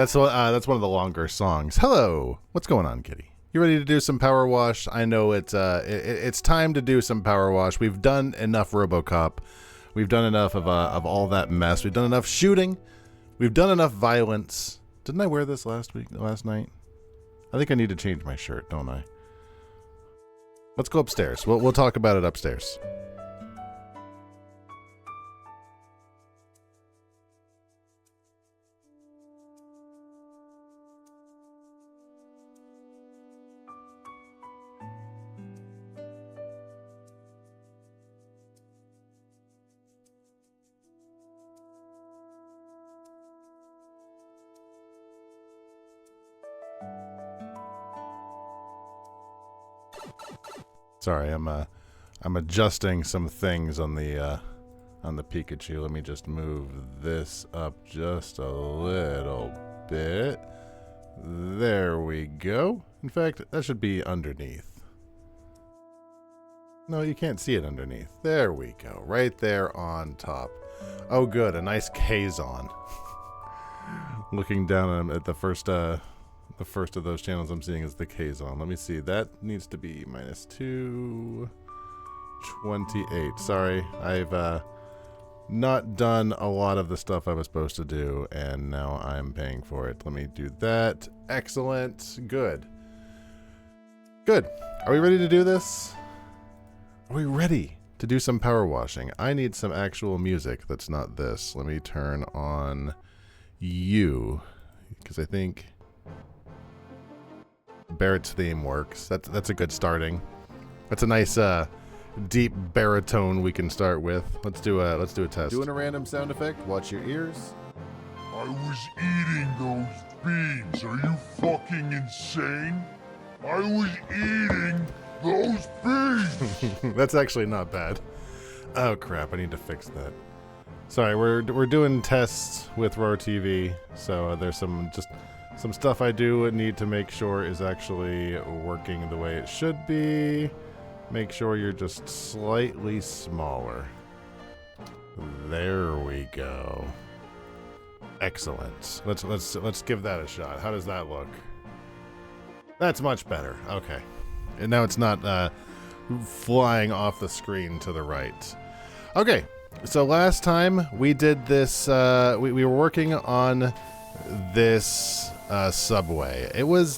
That's one of the longer songs. Hello, what's going on, Kitty? You ready to do some power wash? I know it's time to do some power wash. We've done enough RoboCop. We've done enough of all that mess. We've done enough shooting. We've done enough violence. Didn't I wear this last night? I think I need to change my shirt, don't I? Let's go upstairs. We'll talk about it upstairs. Sorry, I'm adjusting some things on the Pikachu. Let me just move this up just a little bit. There we go. In fact, that should be underneath. No, you can't see it underneath. There we go. Right there on top. Oh, good. A nice Kazon. Looking down at the first of those channels I'm seeing is the Kazon. Let me see. That needs to be minus 228. Sorry, I've not done a lot of the stuff I was supposed to do, and now I'm paying for it. Let me do that. Excellent. Good. Good. Are we ready to do this? Are we ready to do some power washing? I need some actual music that's not this. Let me turn on you, because I think Barrett's theme works. That's a good starting. That's a nice deep baritone we can start with. Let's do a test. Doing a random sound effect. Watch your ears. I was eating those beans. Are you fucking insane? I was eating those beans. That's actually not bad. Oh crap! I need to fix that. Sorry, we're doing tests with Roar TV, so there's some stuff I do need to make sure is actually working the way it should be. Make sure you're just slightly smaller. There we go. Excellent. Let's give that a shot. How does that look? That's much better. Okay. And now it's not flying off the screen to the right. Okay. So last time we did this, we were working on this subway.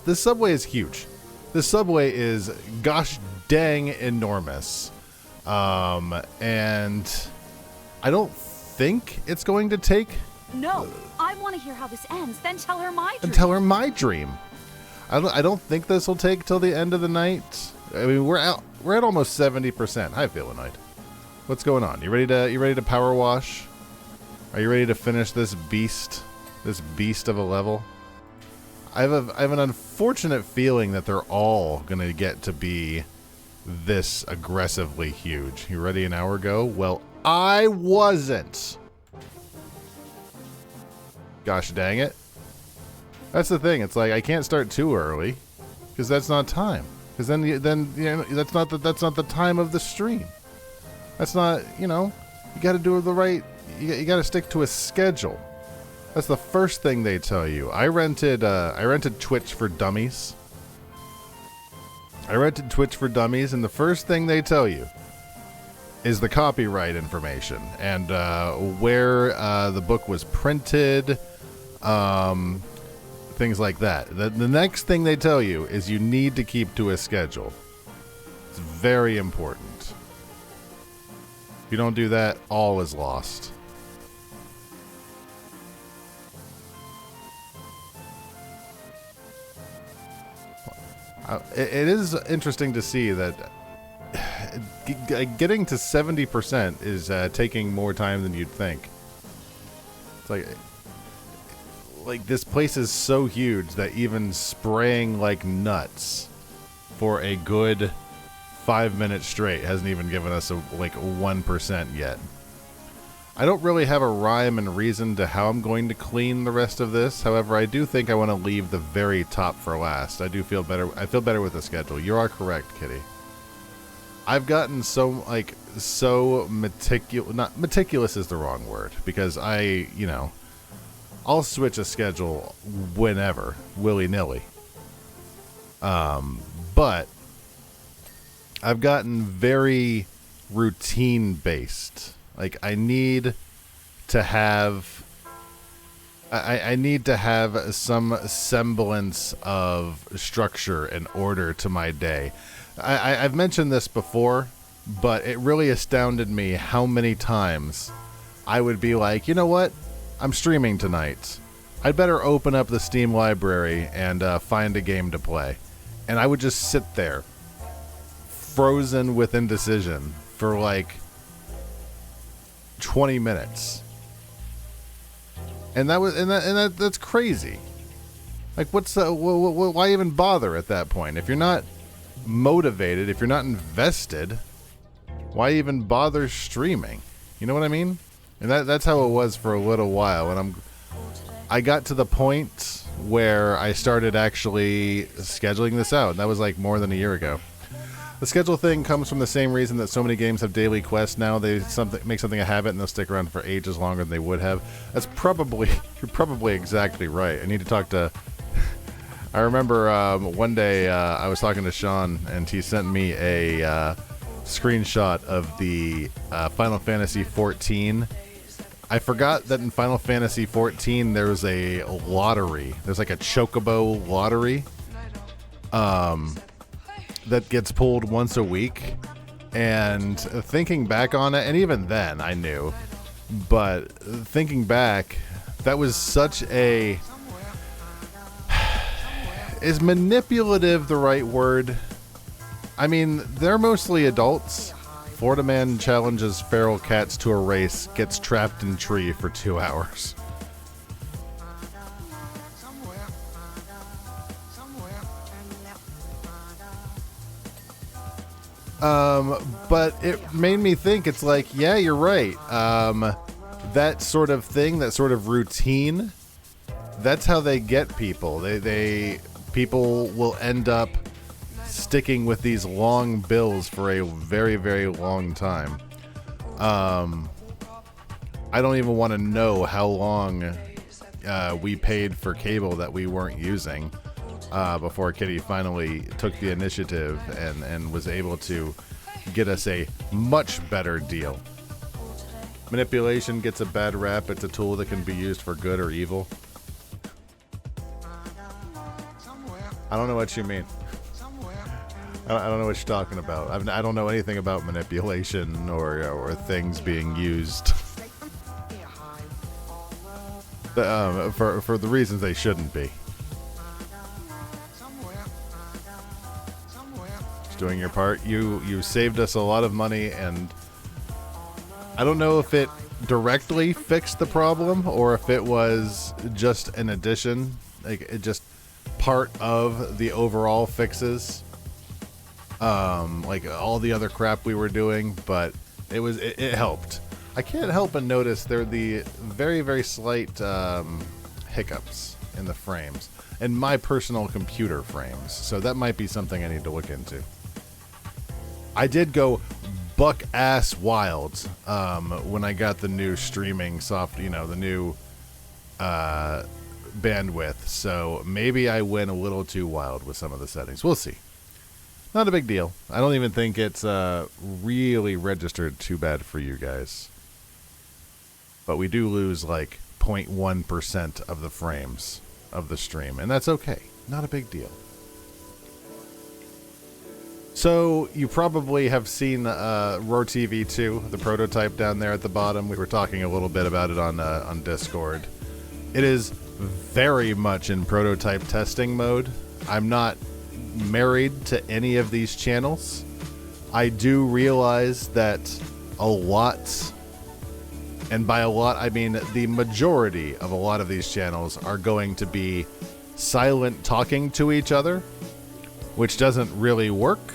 This subway is huge. This subway is gosh dang enormous. And I don't think it's going to take. No, I want to hear how this ends, then tell her my dream. And tell her my dream. I don't think this will take till the end of the night. I mean, we're at almost 70%. Hi, Philonite. What's going on? You ready to power wash? Are you ready to finish this beast of a level? I have an unfortunate feeling that they're all gonna get to be this aggressively huge. You ready an hour ago? Well, I wasn't. Gosh dang it. That's the thing. It's like I can't start too early because that's not time. Because then you know, that's not the time of the stream. That's not, you got to do the right. You got to stick to a schedule. That's the first thing they tell you. I rented Twitch for Dummies. And the first thing they tell you is the copyright information and where the book was printed, things like that. The next thing they tell you is you need to keep to a schedule. It's very important. If you don't do that, all is lost. It is interesting to see that getting to 70% is taking more time than you'd think. It's like this place is so huge that even spraying like nuts for a good 5 minutes straight hasn't even given us like 1% yet. I don't really have a rhyme and reason to how I'm going to clean the rest of this. However, I do think I want to leave the very top for last. I do feel better. I feel better with the schedule. You are correct, Kitty. I've gotten so meticulous. Not meticulous is the wrong word because I'll switch a schedule whenever, willy-nilly. But I've gotten very routine-based. Like, I need to have some semblance of structure and order to my day. I've mentioned this before, but it really astounded me how many times I would be like, you know what? I'm streaming tonight. I'd better open up the Steam library and find a game to play. And I would just sit there, frozen with indecision, for like 20 minutes. And that's crazy. Like, why even bother at that point? If you're not motivated, if you're not invested, why even bother streaming? You know what I mean? And that's how it was for a little while. And I got to the point where I started actually scheduling this out. That was like more than a year ago. The schedule thing comes from the same reason that so many games have daily quests now. They make something a habit and they'll stick around for ages longer than they would have. You're probably exactly right. I need to talk to... I remember one day I was talking to Sean and he sent me a screenshot of the Final Fantasy XIV. I forgot that in Final Fantasy XIV there was a lottery. There's like a Chocobo lottery that gets pulled once a week. And thinking back on it, and even then I knew, but thinking back, that was such a... Is manipulative the right word? I mean, they're mostly adults. Florida man challenges feral cats to a race, gets trapped in tree for 2 hours. But it made me think, it's like, yeah, you're right. That sort of thing, that sort of routine, that's how they get people. People will end up sticking with these long bills for a very, very long time. I don't even want to know how long we paid for cable that we weren't using before Kitty finally took the initiative and was able to get us a much better deal. Manipulation gets a bad rap. It's a tool that can be used for good or evil. I don't know what you mean. I don't know what you're talking about. I don't know anything about manipulation or things being used for the reasons they shouldn't be. Just doing your part. You saved us a lot of money, and I don't know if it directly fixed the problem or if it was just an addition, like it just part of the overall fixes. Like all the other crap we were doing, but it helped. I can't help but notice there are the very, very slight hiccups in the frames, and my personal computer frames, so that might be something I need to look into. I did go buck ass wild when I got the new streaming the new bandwidth, so maybe I went a little too wild with some of the settings. We'll see. Not a big deal. I don't even think it's really registered too bad for you guys. But we do lose like 0.1% of the frames of the stream, and that's okay. Not a big deal. So you probably have seen Roar TV 2, the prototype down there at the bottom. We were talking a little bit about it on Discord. It is very much in prototype testing mode. I'm not married to any of these channels. I do realize that a lot, and by a lot I mean the majority of a lot of these channels, are going to be silent talking to each other, which doesn't really work.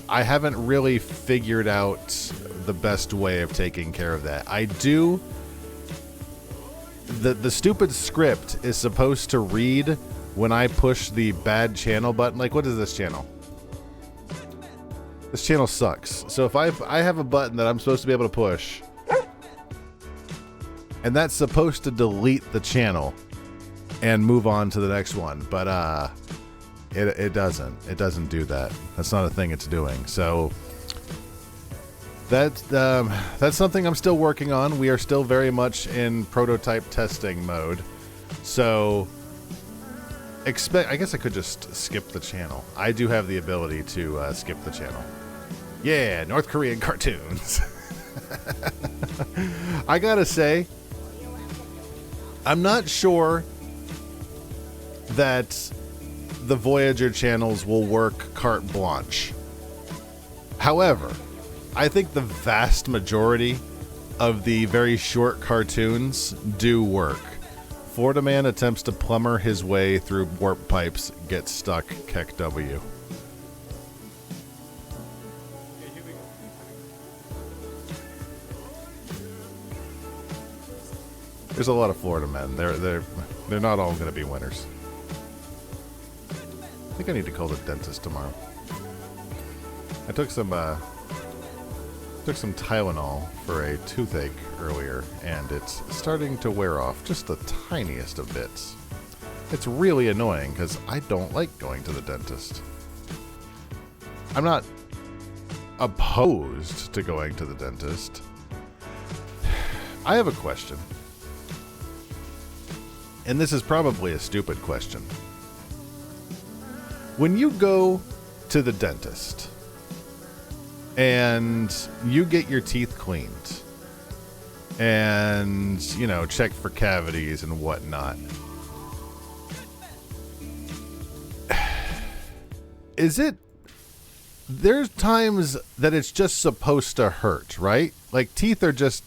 I haven't really figured out the best way of taking care of that. I do. The stupid script is supposed to read when I push the bad channel button. Like, what is this channel? This channel sucks. So if I have a button that I'm supposed to be able to push, and that's supposed to delete the channel and move on to the next one, but it doesn't do that. That's not a thing it's doing. So that's something I'm still working on. We are still very much in prototype testing mode, so I guess I could just skip the channel. I do have the ability to skip the channel. Yeah, North Korean cartoons. I gotta say, I'm not sure that the Voyager channels will work carte blanche. However, I think the vast majority of the very short cartoons do work. Florida man attempts to plumber his way through warp pipes, gets stuck, Keck W. There's a lot of Florida men. They're not all going to be winners. I think I need to call the dentist tomorrow. I took some Tylenol for a toothache earlier, and it's starting to wear off just the tiniest of bits. It's really annoying because I don't like going to the dentist. I'm not opposed to going to the dentist. I have a question. And this is probably a stupid question. When you go to the dentist and you get your teeth cleaned and, you know, check for cavities and whatnot, there's times that it's just supposed to hurt, right? Like, teeth are just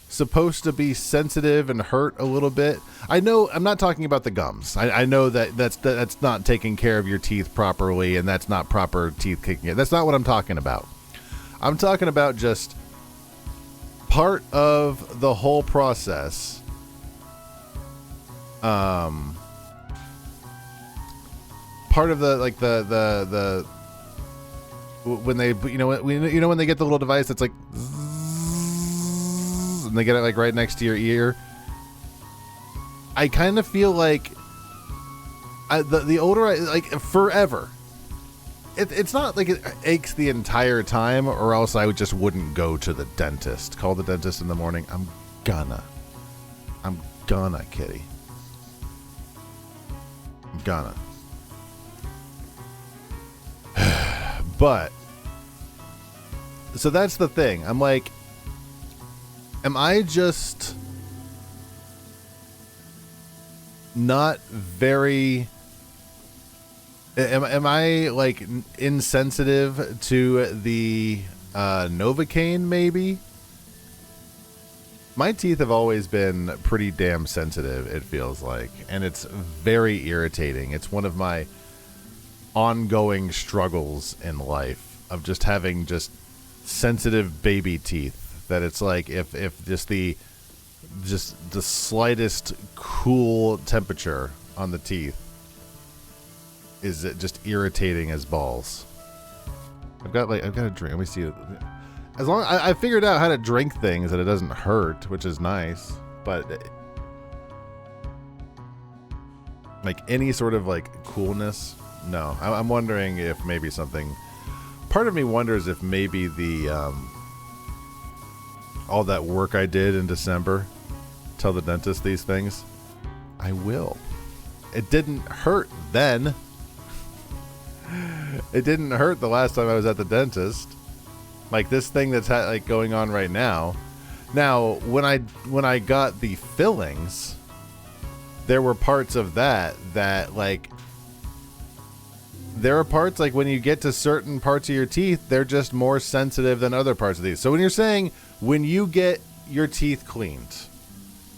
supposed to be sensitive and hurt a little bit. I know I'm not talking about the gums. I know that's not taking care of your teeth properly, and that's not proper teeth kicking. That's not what I'm talking about. I'm talking about just part of the whole process. Part of the when they, when they get the little device that's like, and they get it like right next to your ear. I kind of feel like the older I, like, forever. It's not like it aches the entire time, or else I just wouldn't go to the dentist. Call the dentist in the morning. I'm gonna, kitty. I'm gonna. But, so that's the thing. I'm like, am I just not very... Am I, like, insensitive to the Novocaine, maybe? My teeth have always been pretty damn sensitive, it feels like. And it's very irritating. It's one of my ongoing struggles in life of just having just sensitive baby teeth. That it's like if just the slightest cool temperature on the teeth is just irritating as balls. I've got a drink. Let me see. As long I figured out how to drink things that it doesn't hurt, which is nice. But like any sort of like coolness, no. I'm wondering if maybe something. Part of me wonders if maybe the all that work I did in December, tell the dentist these things. I will. It didn't hurt then. It didn't hurt the last time I was at the dentist. Like this thing that's like going on right now. Now, when I got the fillings, there were parts of that like there are parts like when you get to certain parts of your teeth, they're just more sensitive than other parts of these. So when you're saying when you get your teeth cleaned,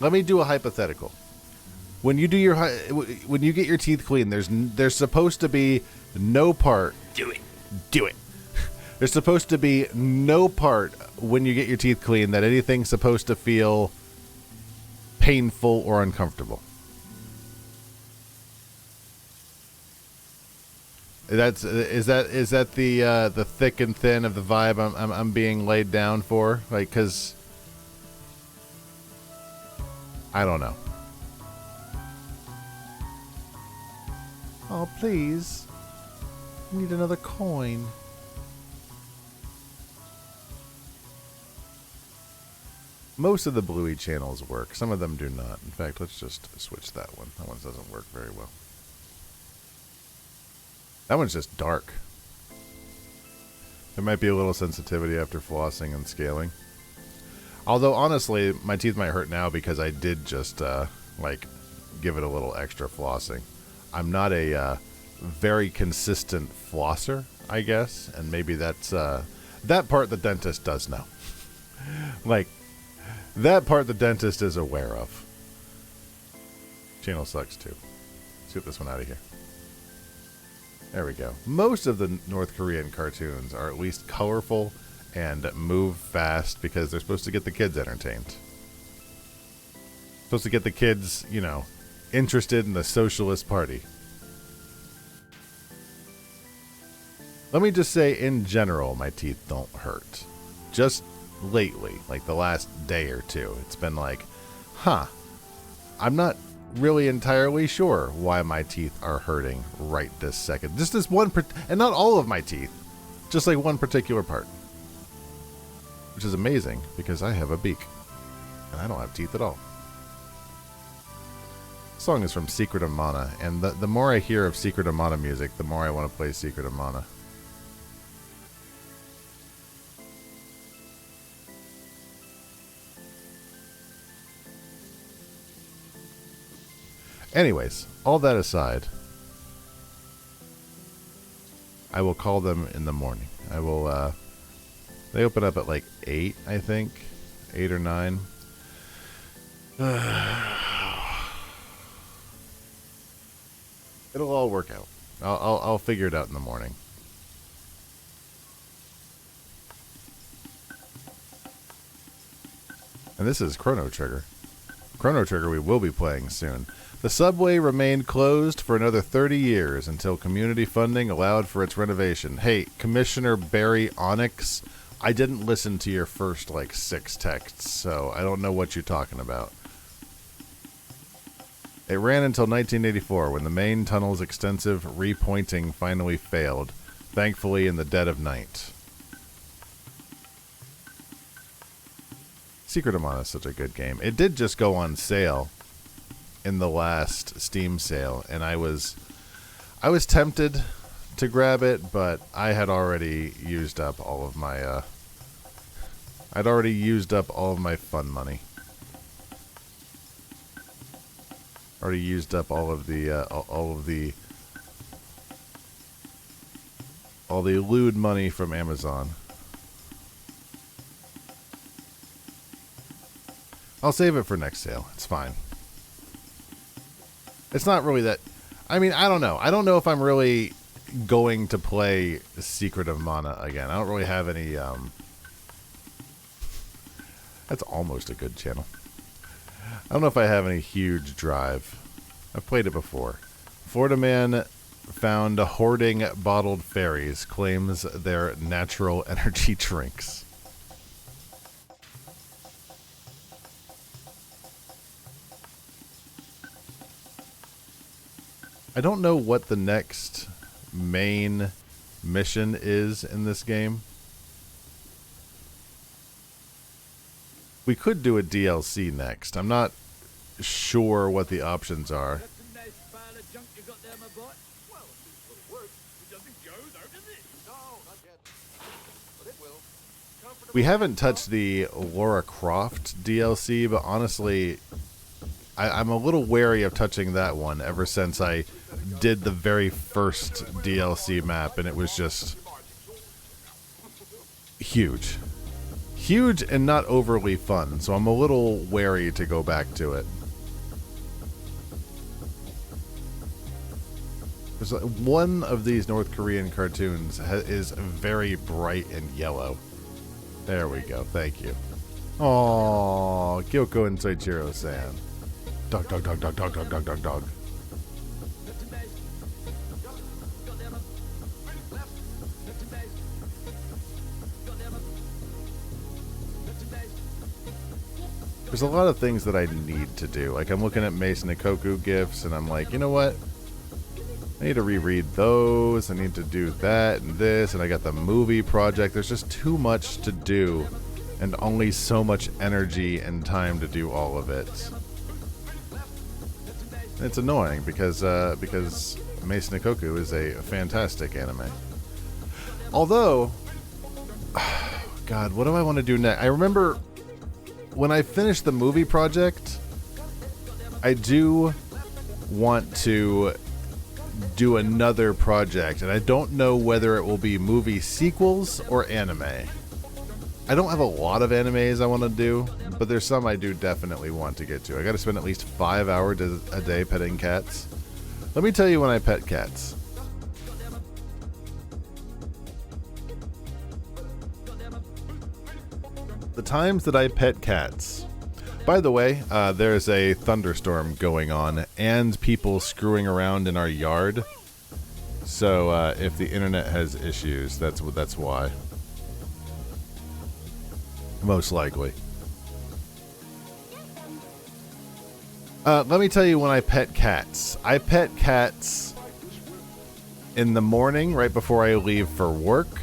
let me do a hypothetical. When you get your teeth cleaned, there's supposed to be no part. Do it. There's supposed to be no part when you get your teeth cleaned that anything's supposed to feel painful or uncomfortable. Is that the thick and thin of the vibe I'm being laid down for? Like, because I don't know. Oh, please. I need another coin. Most of the Bluey channels work. Some of them do not. In fact, let's just switch that one. That one doesn't work very well. That one's just dark. There might be a little sensitivity after flossing and scaling. Although, honestly, my teeth might hurt now because I did just, like, give it a little extra flossing. I'm not a very consistent flosser, I guess. And maybe that's, that part the dentist does know. Like, that part the dentist is aware of. Channel sucks, too. Let's get this one out of here. There we go. Most of the North Korean cartoons are at least colorful and move fast because they're supposed to get the kids entertained. Supposed to get the kids, you know, interested in the Socialist Party. Let me just say, in general, my teeth don't hurt. Just lately, like the last day or two, it's been like, huh, I'm not really entirely sure why my teeth are hurting right this second. Just this one, and not all of my teeth, just like one particular part. Which is amazing, because I have a beak, and I don't have teeth at all. This song is from Secret of Mana, and the more I hear of Secret of Mana music, the more I want to play Secret of Mana. Anyways, all that aside, I will call them in the morning. I will, they open up at like 8, I think. 8 or 9. It'll all work out. I'll figure it out in the morning. And this is Chrono Trigger. Chrono Trigger we will be playing soon. The subway remained closed for another 30 years until community funding allowed for its renovation. Hey, Commissioner Barry Onyx, I didn't listen to your first, like, 6 texts, so I don't know what you're talking about. It ran until 1984, when the main tunnel's extensive repointing finally failed, thankfully in the dead of night. Secret of Mana is such a good game. It did just go on sale in the last Steam sale, and I was tempted to grab it, but I had already used up all of my I'd already used up all of my fun money. Already used up all of the lewd money from Amazon. I'll save it for next sale. It's fine. It's not really that... I mean, I don't know. I don't know if I'm really going to play Secret of Mana again. I don't really have any... That's almost a good channel. I don't know if I have any huge drive. I've played it before. Florida man found hoarding bottled fairies, claims they're natural energy drinks. I don't know what the next main mission is in this game. We could do a DLC next. I'm not sure what the options are. We haven't touched the Lara Croft DLC, but honestly, I'm a little wary of touching that one ever since I did the very first DLC map, and it was just huge. Huge and not overly fun, so I'm a little wary to go back to it. One of these North Korean cartoons is very bright and yellow. There we go, thank you. Aww, Kyoko and Soichiro-san. Dog, dog, dog, dog, dog, dog, dog, dog, dog. There's a lot of things that I need to do. Like, I'm looking at Mason Ikoku gifts, and I'm like, you know what? I need to reread those. I need to do that and this, and I got the movie project. There's just too much to do, and only so much energy and time to do all of it. It's annoying because Mason Ikoku is a fantastic anime. Although, God, what do I want to do next? I remember when I finished the movie project, I do want to do another project, and I don't know whether it will be movie sequels or anime. I don't have a lot of animes I want to do, but there's some I do definitely want to get to. I got to spend at least 5 hours a day petting cats. Let me tell you when I pet cats. The times that I pet cats. By the way, there's a thunderstorm going on and people screwing around in our yard. So if the internet has issues, that's why. Most likely. Let me tell you when I pet cats. I pet cats in the morning right before I leave for work.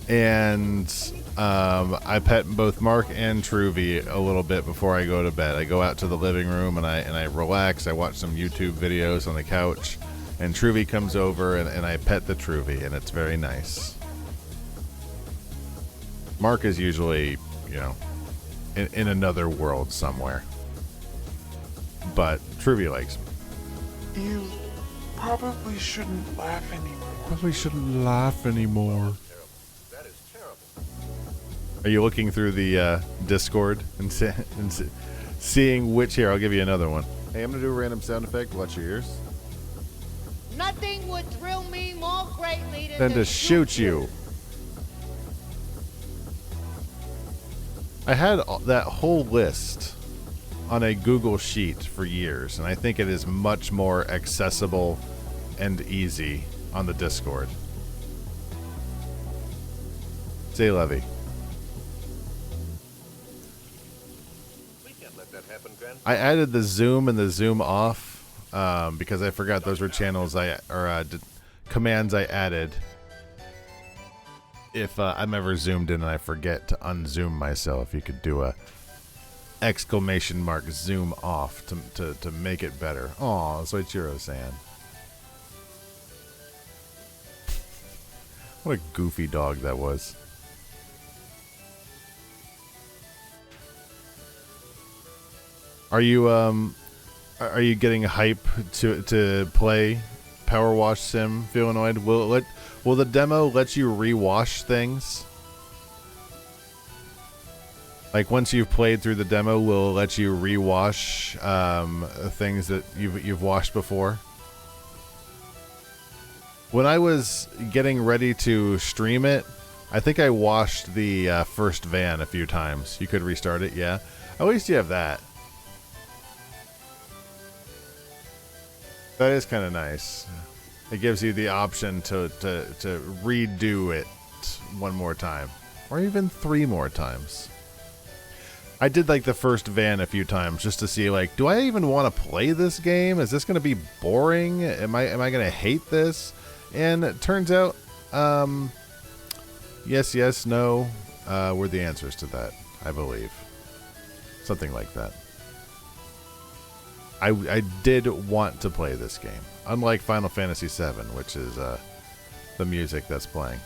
And I pet both Mark and Truvy a little bit before I go to bed. I go out to the living room and I relax. I watch some YouTube videos on the couch, and Truvy comes over and I pet the Truvy, and it's very nice. Mark is usually, you know, in another world somewhere, but Truvy likes me. You probably shouldn't laugh anymore. Probably shouldn't laugh anymore. Are you looking through the Discord and seeing which? Here, I'll give you another one. Hey, I'm going to do a random sound effect. Watch your ears. Nothing would thrill me more greatly Than to shoot you. I had that whole list on a Google Sheet for years, and I think it is much more accessible and easy on the Discord. Say Levy. I added the zoom and the zoom off because I forgot those were channels commands I added. If I'm ever zoomed in and I forget to unzoom myself, you could do a exclamation mark zoom off to make it better. Aw, Soichiro-san. What a goofy dog that was. Are you getting hype to play Power Wash Sim, Feelanoid? Will the demo let you rewash things? Like once you've played through the demo, will it let you rewash things that you've washed before? When I was getting ready to stream it, I think I washed the first van a few times. You could restart it, yeah. At least you have that. That is kind of nice. It gives you the option to redo it one more time. Or even 3 more times. I did like the first van a few times just to see, like, do I even want to play this game? Is this going to be boring? Am I going to hate this? And it turns out, yes, no, were the answers to that, I believe. Something like that. I did want to play this game, unlike Final Fantasy VII, which is the music that's playing.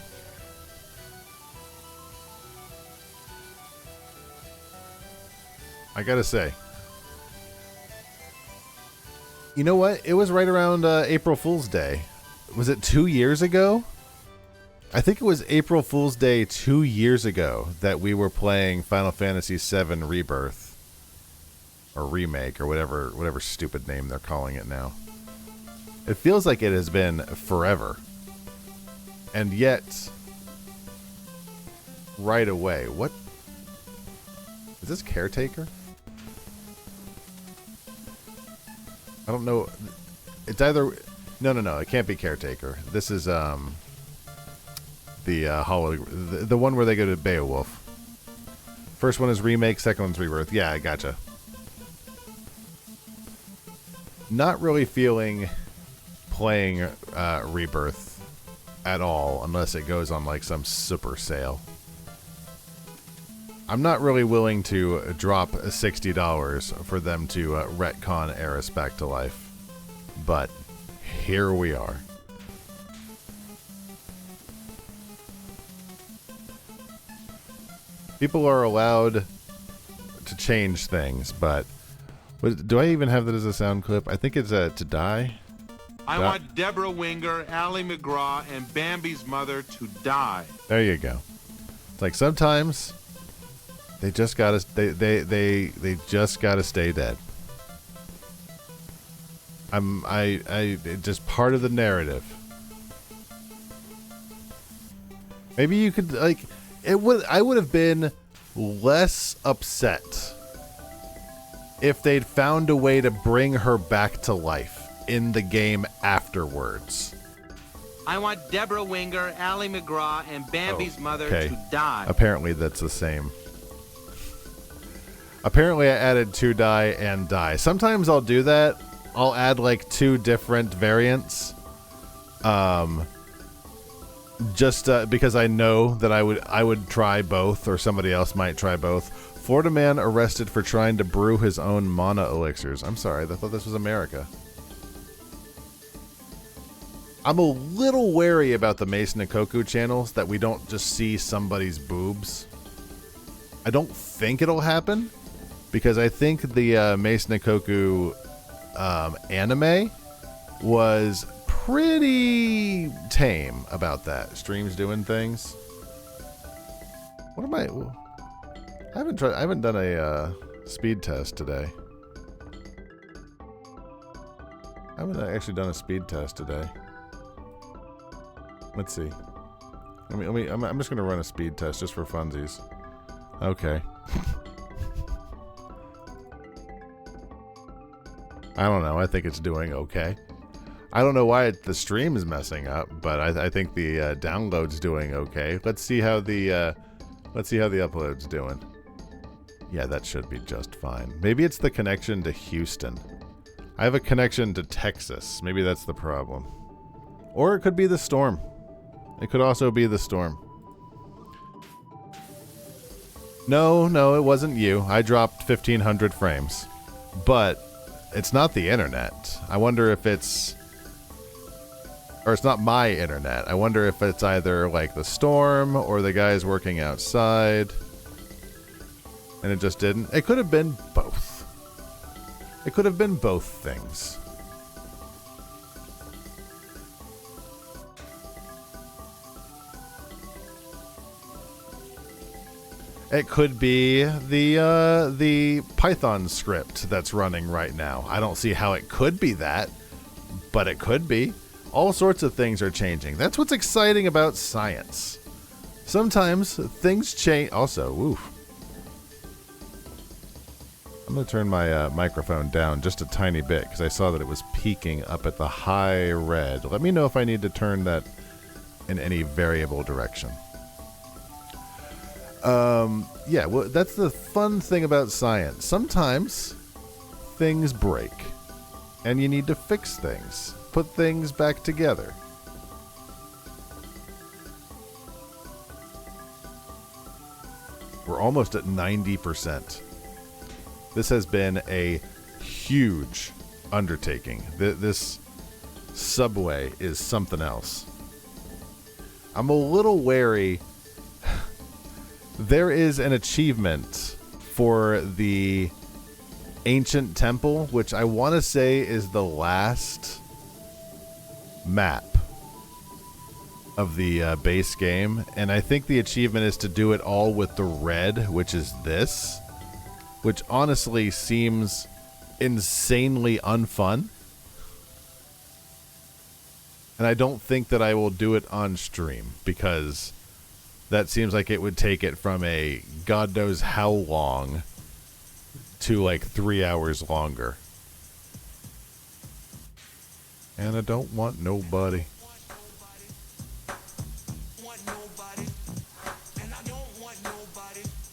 I gotta say, you know what? It was right around April Fool's Day. Was it 2 years ago? I think it was April Fool's Day 2 years ago that we were playing Final Fantasy VII Rebirth. Or remake, or whatever stupid name they're calling it now. It feels like it has been forever. And yet, right away, what? Is this Caretaker? I don't know. It's either... No, it can't be Caretaker. This is, the one where they go to Beowulf. First one is remake, second one's rebirth. Yeah, I gotcha. Not really feeling playing rebirth at all unless it goes on like some super sale. I'm not really willing to drop $60 for them to retcon Eris back to life. But here we are. People are allowed to change things, but do I even have that as a sound clip? I think it's to die. I want Deborah Winger, Ally McGraw, and Bambi's mother to die. There you go. It's like sometimes they just gotta they just gotta stay dead. It's just part of the narrative. Maybe you could like I would have been less upset if they'd found a way to bring her back to life in the game afterwards. I want Deborah Winger, Ally McGraw, and Bambi's mother to die. Apparently that's the same. Apparently I added to die and die. Sometimes I'll do that. I'll add like 2 different variants. Just because I know that I would try both, or somebody else might try both. Florida man arrested for trying to brew his own mana elixirs. I'm sorry, I thought this was America. I'm a little wary about the Mason and Koku channels that we don't just see somebody's boobs. I don't think it'll happen because I think the Mason and Koku anime was pretty tame about that. Streams doing things. What am I haven't done a speed test today. I haven't actually done a speed test today. Let's see. I'm just gonna run a speed test just for funsies. Okay. I don't know. I think it's doing okay. I don't know why the stream is messing up, but I think the download's doing okay. Let's see how the upload's doing. Yeah, that should be just fine. Maybe it's the connection to Houston. I have a connection to Texas. Maybe that's the problem. Or it could be the storm. It could also be the storm. No, it wasn't you. I dropped 1,500 frames. But it's not the internet. I wonder if it's... Or it's not my internet. I wonder if it's either like the storm or the guys working outside. And it just didn't. It could have been both. It could have been both things. It could be the Python script that's running right now. I don't see how it could be that, but it could be. All sorts of things are changing. That's what's exciting about science. Sometimes things change. Also, oof. I'm going to turn my microphone down just a tiny bit because I saw that it was peaking up at the high red. Let me know if I need to turn that in any variable direction. Yeah, well, that's the fun thing about science. Sometimes things break and you need to fix things, put things back together. We're almost at 90%. This has been a huge undertaking. This subway is something else. I'm a little wary. There is an achievement for the Ancient Temple, which I want to say is the last map of the base game. And I think the achievement is to do it all with the red, which is this. Which honestly seems insanely unfun. And I don't think that I will do it on stream because that seems like it would take it from a God knows how long to like 3 hours longer. And I don't want nobody.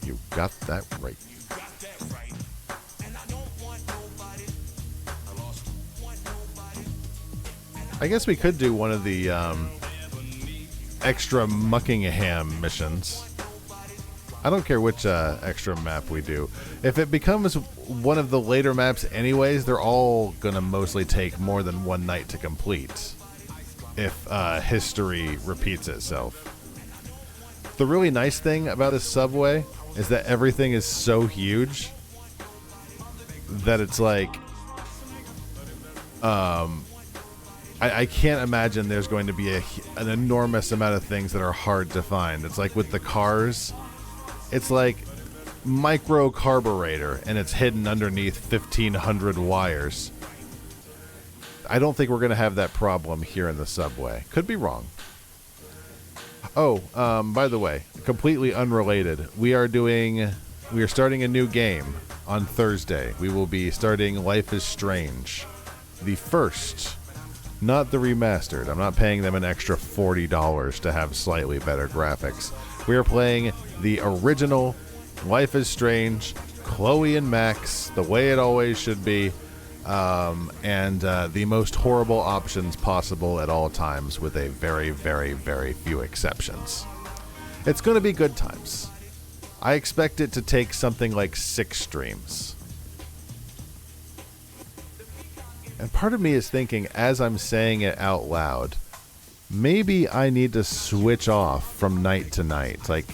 You got got that right. I guess we could do one of the extra Muckingham missions. I don't care which extra map we do. If it becomes one of the later maps anyways, they're all going to mostly take more than one night to complete if history repeats itself. The really nice thing about this subway is that everything is so huge that it's like... I can't imagine there's going to be an enormous amount of things that are hard to find. It's like with the cars, it's like micro carburetor and it's hidden underneath 1,500 wires. I don't think we're going to have that problem here in the subway. Could be wrong. Oh, by the way, completely unrelated. We are starting a new game on Thursday. We will be starting Life is Strange. The first... Not the remastered. I'm not paying them an extra $40 to have slightly better graphics. We are playing the original Life is Strange, Chloe and Max, the way it always should be, and the most horrible options possible at all times with a very, very, very few exceptions. It's going to be good times. I expect it to take something like 6 streams. And part of me is thinking, as I'm saying it out loud, maybe I need to switch off from night to night. Like,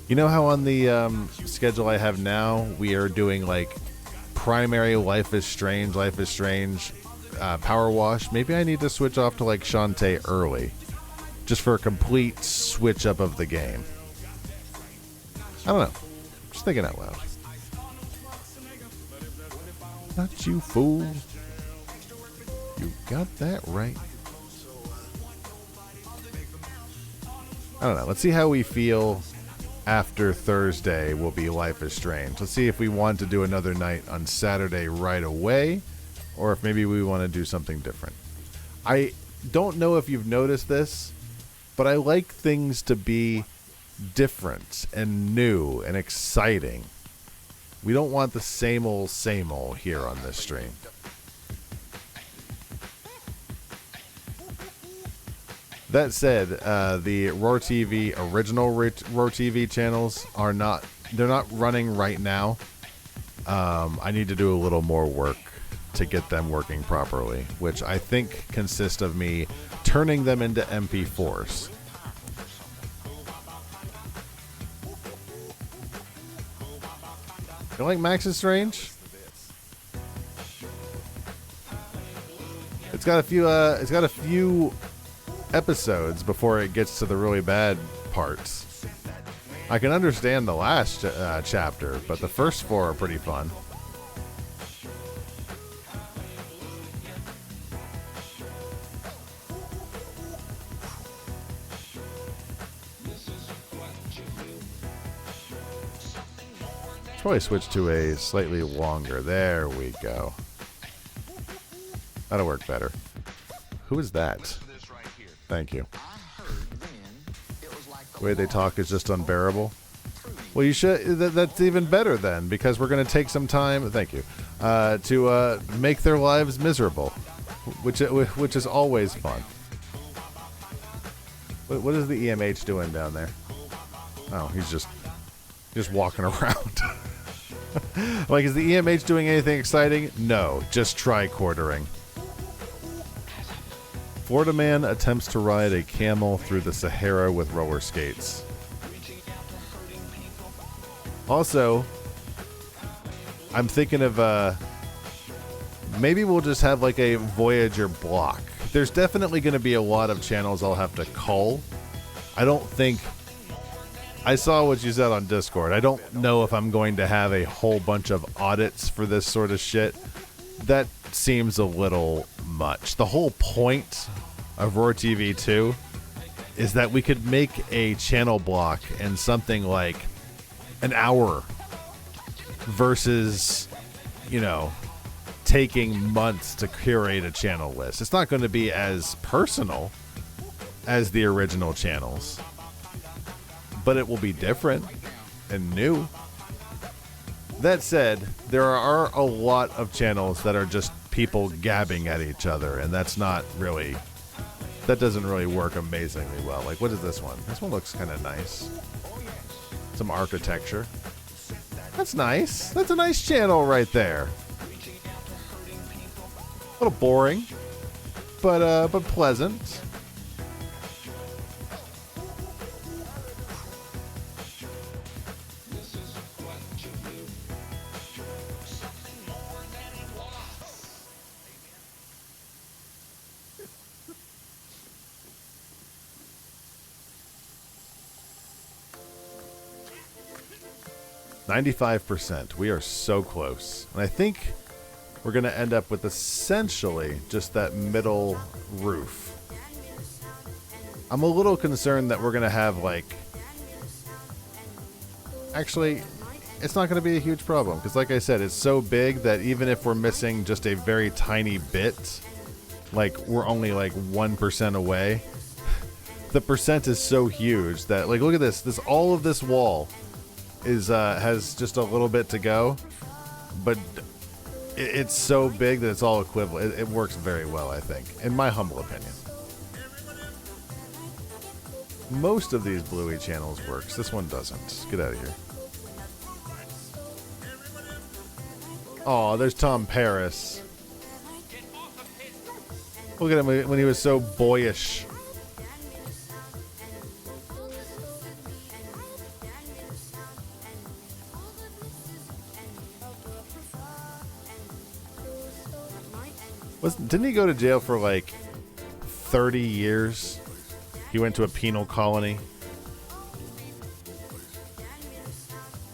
you know how on the schedule I have now, we are doing like primary Life is Strange, Power Wash. Maybe I need to switch off to like Shantae early, just for a complete switch up of the game. I don't know. Just thinking out loud. Not you, fool. You got that right. I don't know. Let's see how we feel after Thursday will be Life is Strange. Let's see if we want to do another night on Saturday right away, or if maybe we want to do something different. I don't know if you've noticed this, but I like things to be different and new and exciting. We don't want the same old here on this stream. That said, the Roar TV original Roar TV channels they're not running right now. I need to do a little more work to get them working properly, which I think consists of me turning them into MP4s. You like Max is Strange? It's got a few episodes before it gets to the really bad parts. I can understand the last chapter, but the first 4 are pretty fun. Probably switch to a slightly longer. There we go. That'll work better. Who is that? Thank you. The way they talk is just unbearable. Well, you should. That's even better then, because we're going to take some time. Thank you. To make their lives miserable, which is always fun. What is the EMH doing down there? Oh, he's just walking around. Like, is the EMH doing anything exciting? No, just tricordering. Florida man attempts to ride a camel through the Sahara with roller skates. Also, I'm thinking of maybe we'll just have like a Voyager block. There's definitely going to be a lot of channels I'll have to cull. I don't think... I saw what you said on Discord. I don't know if I'm going to have a whole bunch of audits for this sort of shit. That seems a little much. The whole point of Roar TV 2 is that we could make a channel block in something like an hour versus, you know, taking months to curate a channel list. It's not going to be as personal as the original channels, but it will be different. and new. That said, there are a lot of channels that are just people gabbing at each other, and that doesn't really work amazingly well. Like, what is this one? This one looks kind of nice. Some architecture. That's nice. That's a nice channel right there. A little boring, but pleasant. %. We are so close. And I think we're going to end up with essentially just that middle roof. I'm a little concerned that we're going to have, like... Actually, it's not going to be a huge problem. Because like I said, it's so big that even if we're missing just a very tiny bit, like we're only like 1% away, the percent is so huge that, like, look at this. All of this wall is has just a little bit to go, but it's so big that it's all equivalent. It works very well, I think, in my humble opinion. Most of these Bluey channels works. This one doesn't. Get out of here. Oh, there's Tom Paris. Look at him when he was so boyish. Didn't he go to jail for like 30 years? He went to a penal colony.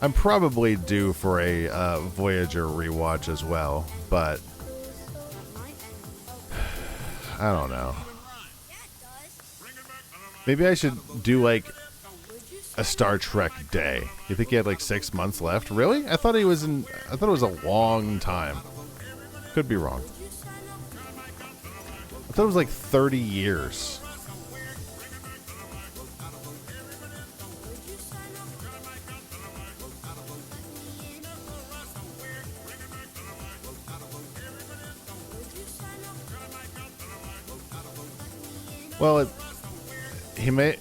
I'm probably due for a Voyager rewatch as well, but I don't know. Maybe I should do like a Star Trek day. You think he had like 6 months left? Really? I thought it was a long time. Could be wrong. I thought it was like 30 years. Well, he may...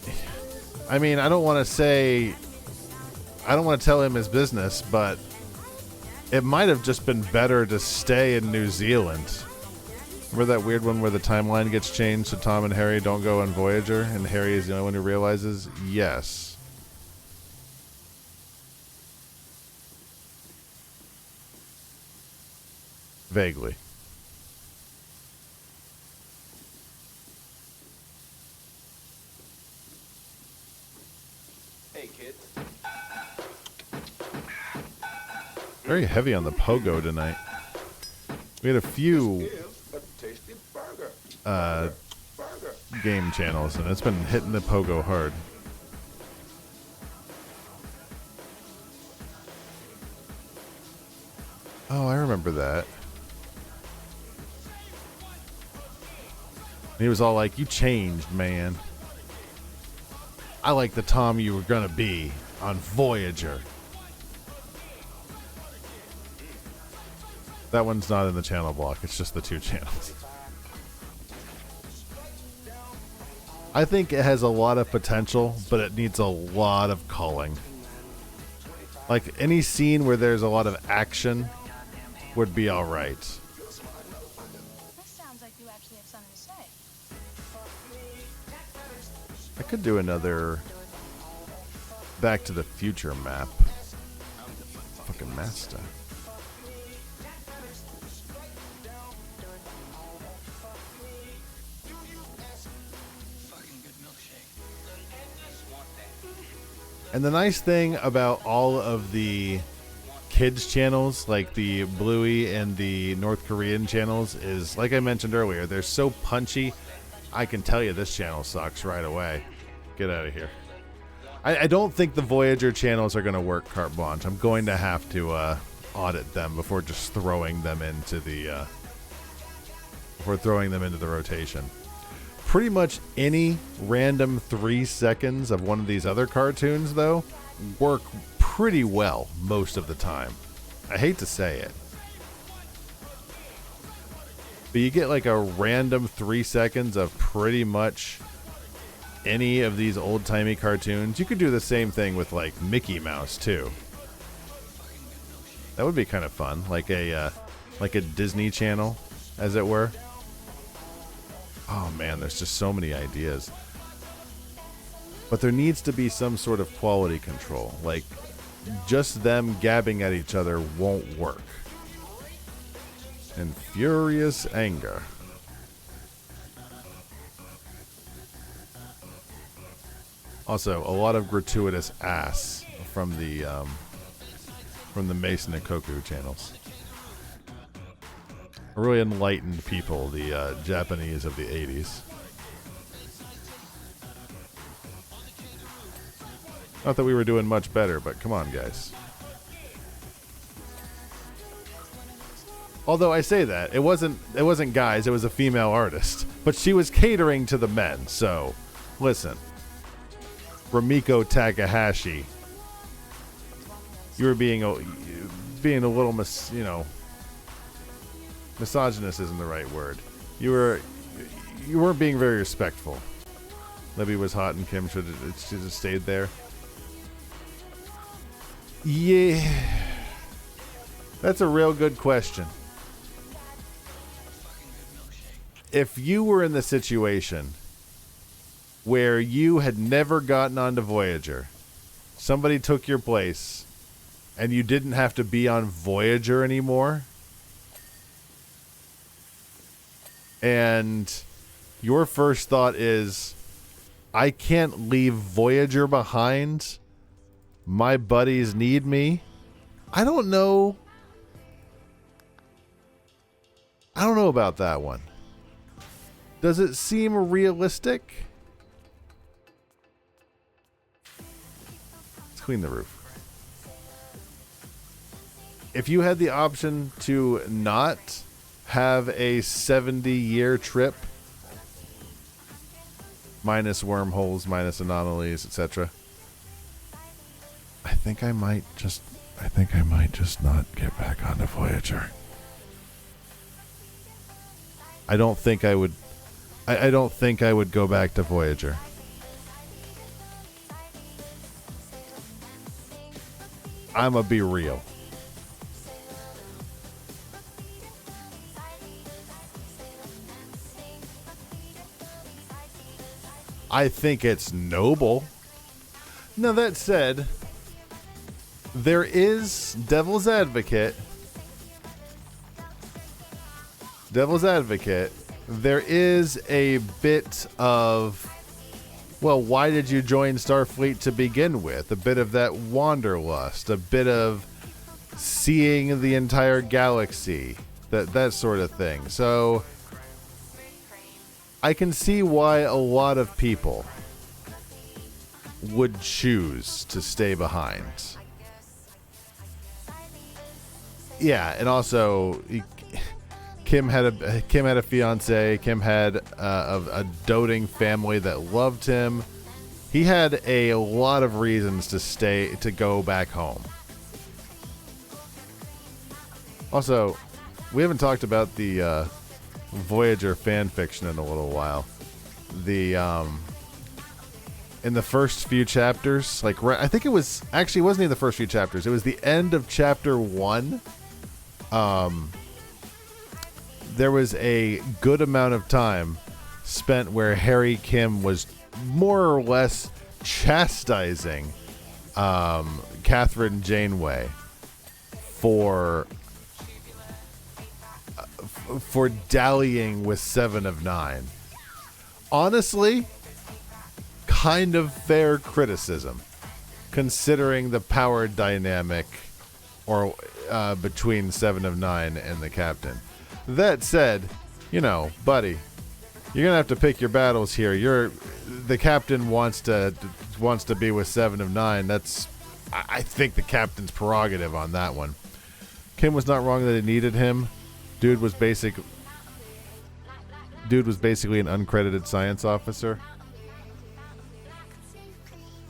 I mean, I don't want to tell him his business, but it might have just been better to stay in New Zealand. Remember that weird one where the timeline gets changed so Tom and Harry don't go on Voyager, and Harry is the only one who realizes? Yes. Vaguely. Hey, kids. Very heavy on the pogo tonight. We had a few game channels, and it's been hitting the pogo hard. Oh, I remember that. And he was all like, "You changed, man. I like the Tom you were gonna be on Voyager." That one's not in the channel block. It's just the two channels. I think it has a lot of potential, but it needs a lot of culling. Like, any scene where there's a lot of action would be alright. This sounds like you actually have something to say. I could do another Back to the Future map. Fucking master. And the nice thing about all of the kids channels, like the Bluey and the North Korean channels, is, like I mentioned earlier, they're so punchy. I can tell you this channel sucks right away. Get out of here. I don't think the Voyager channels are going to work carte blanche. I'm going to have to audit them before just throwing them into the rotation. Pretty much any random 3 seconds of one of these other cartoons, though, work pretty well most of the time. I hate to say it. But you get like a random 3 seconds of pretty much any of these old-timey cartoons. You could do the same thing with like Mickey Mouse too. That would be kind of fun, like a Disney Channel, as it were. Oh man, there's just so many ideas. But there needs to be some sort of quality control. Like, just them gabbing at each other won't work. And furious anger. Also, a lot of gratuitous ass from the Mason and Koku channels. Really enlightened people, the Japanese of the 80s. Not that we were doing much better, but come on, guys. Although I say that, it wasn't guys, it was a female artist. But she was catering to the men, so listen. Rumiko Takahashi. You were being a little misogynist isn't the right word. You weren't being very respectful. Libby was hot and Kim should have stayed there. Yeah. That's a real good question. If you were in the situation where you had never gotten onto Voyager, somebody took your place, and you didn't have to be on Voyager anymore, and your first thought is, I can't leave Voyager behind. My buddies need me. I don't know about that one. Does it seem realistic? Let's clean the roof. If you had the option to not have a 70-year trip, minus wormholes, minus anomalies, etc., I think I might just not get back onto Voyager. I don't think I would go back to Voyager. I'ma be real. I think it's noble. Now that said, there is Devil's Advocate. There is a bit of, well, why did you join Starfleet to begin with? A bit of that wanderlust, a bit of seeing the entire galaxy, that sort of thing. So I can see why a lot of people would choose to stay behind. Yeah, and also Kim had a fiance. Kim had a doting family that loved him. He had a lot of reasons to go back home. Also, we haven't talked about the Voyager fan fiction in a little while. In the first few chapters, I think it wasn't even the first few chapters. It was the end of chapter 1. There was a good amount of time spent where Harry Kim was more or less chastising Catherine Janeway for dallying with Seven of Nine. Honestly, kind of fair criticism, considering the power dynamic between Seven of Nine and the Captain. That said, buddy, you're gonna have to pick your battles here. The Captain wants to be with Seven of Nine. I think the Captain's prerogative on that one. Kim was not wrong that it needed him. Dude was basically an uncredited science officer.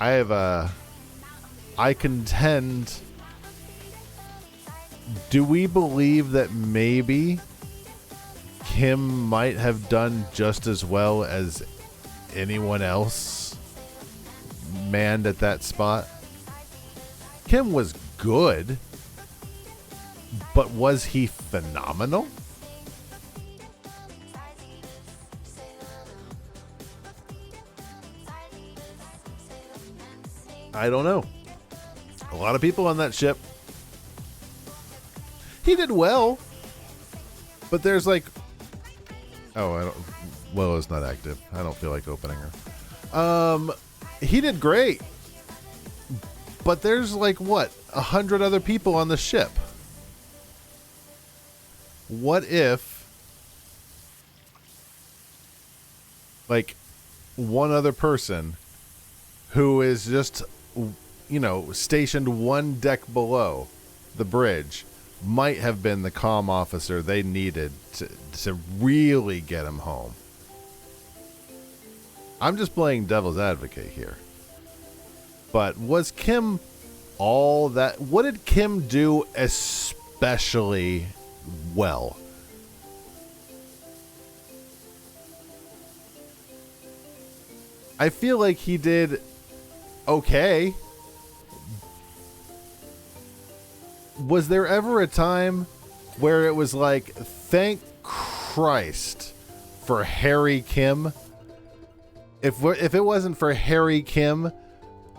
I I contend, do we believe that maybe Kim might have done just as well as anyone else manned at that spot? Kim was good, but was he phenomenal? I don't know. A lot of people on that ship. He did well, but there's like, oh, I don't. Willow's not active. I don't feel like opening her. He did great, but there's like what 100 other people on the ship. What if, like, one other person who is just, you know, stationed one deck below the bridge might have been the comm officer they needed to really get him home? I'm just playing devil's advocate here. But was Kim all that? What did Kim do especially well? I feel like he did okay. Was there ever a time where it was like, thank Christ for Harry Kim? If it wasn't for Harry Kim,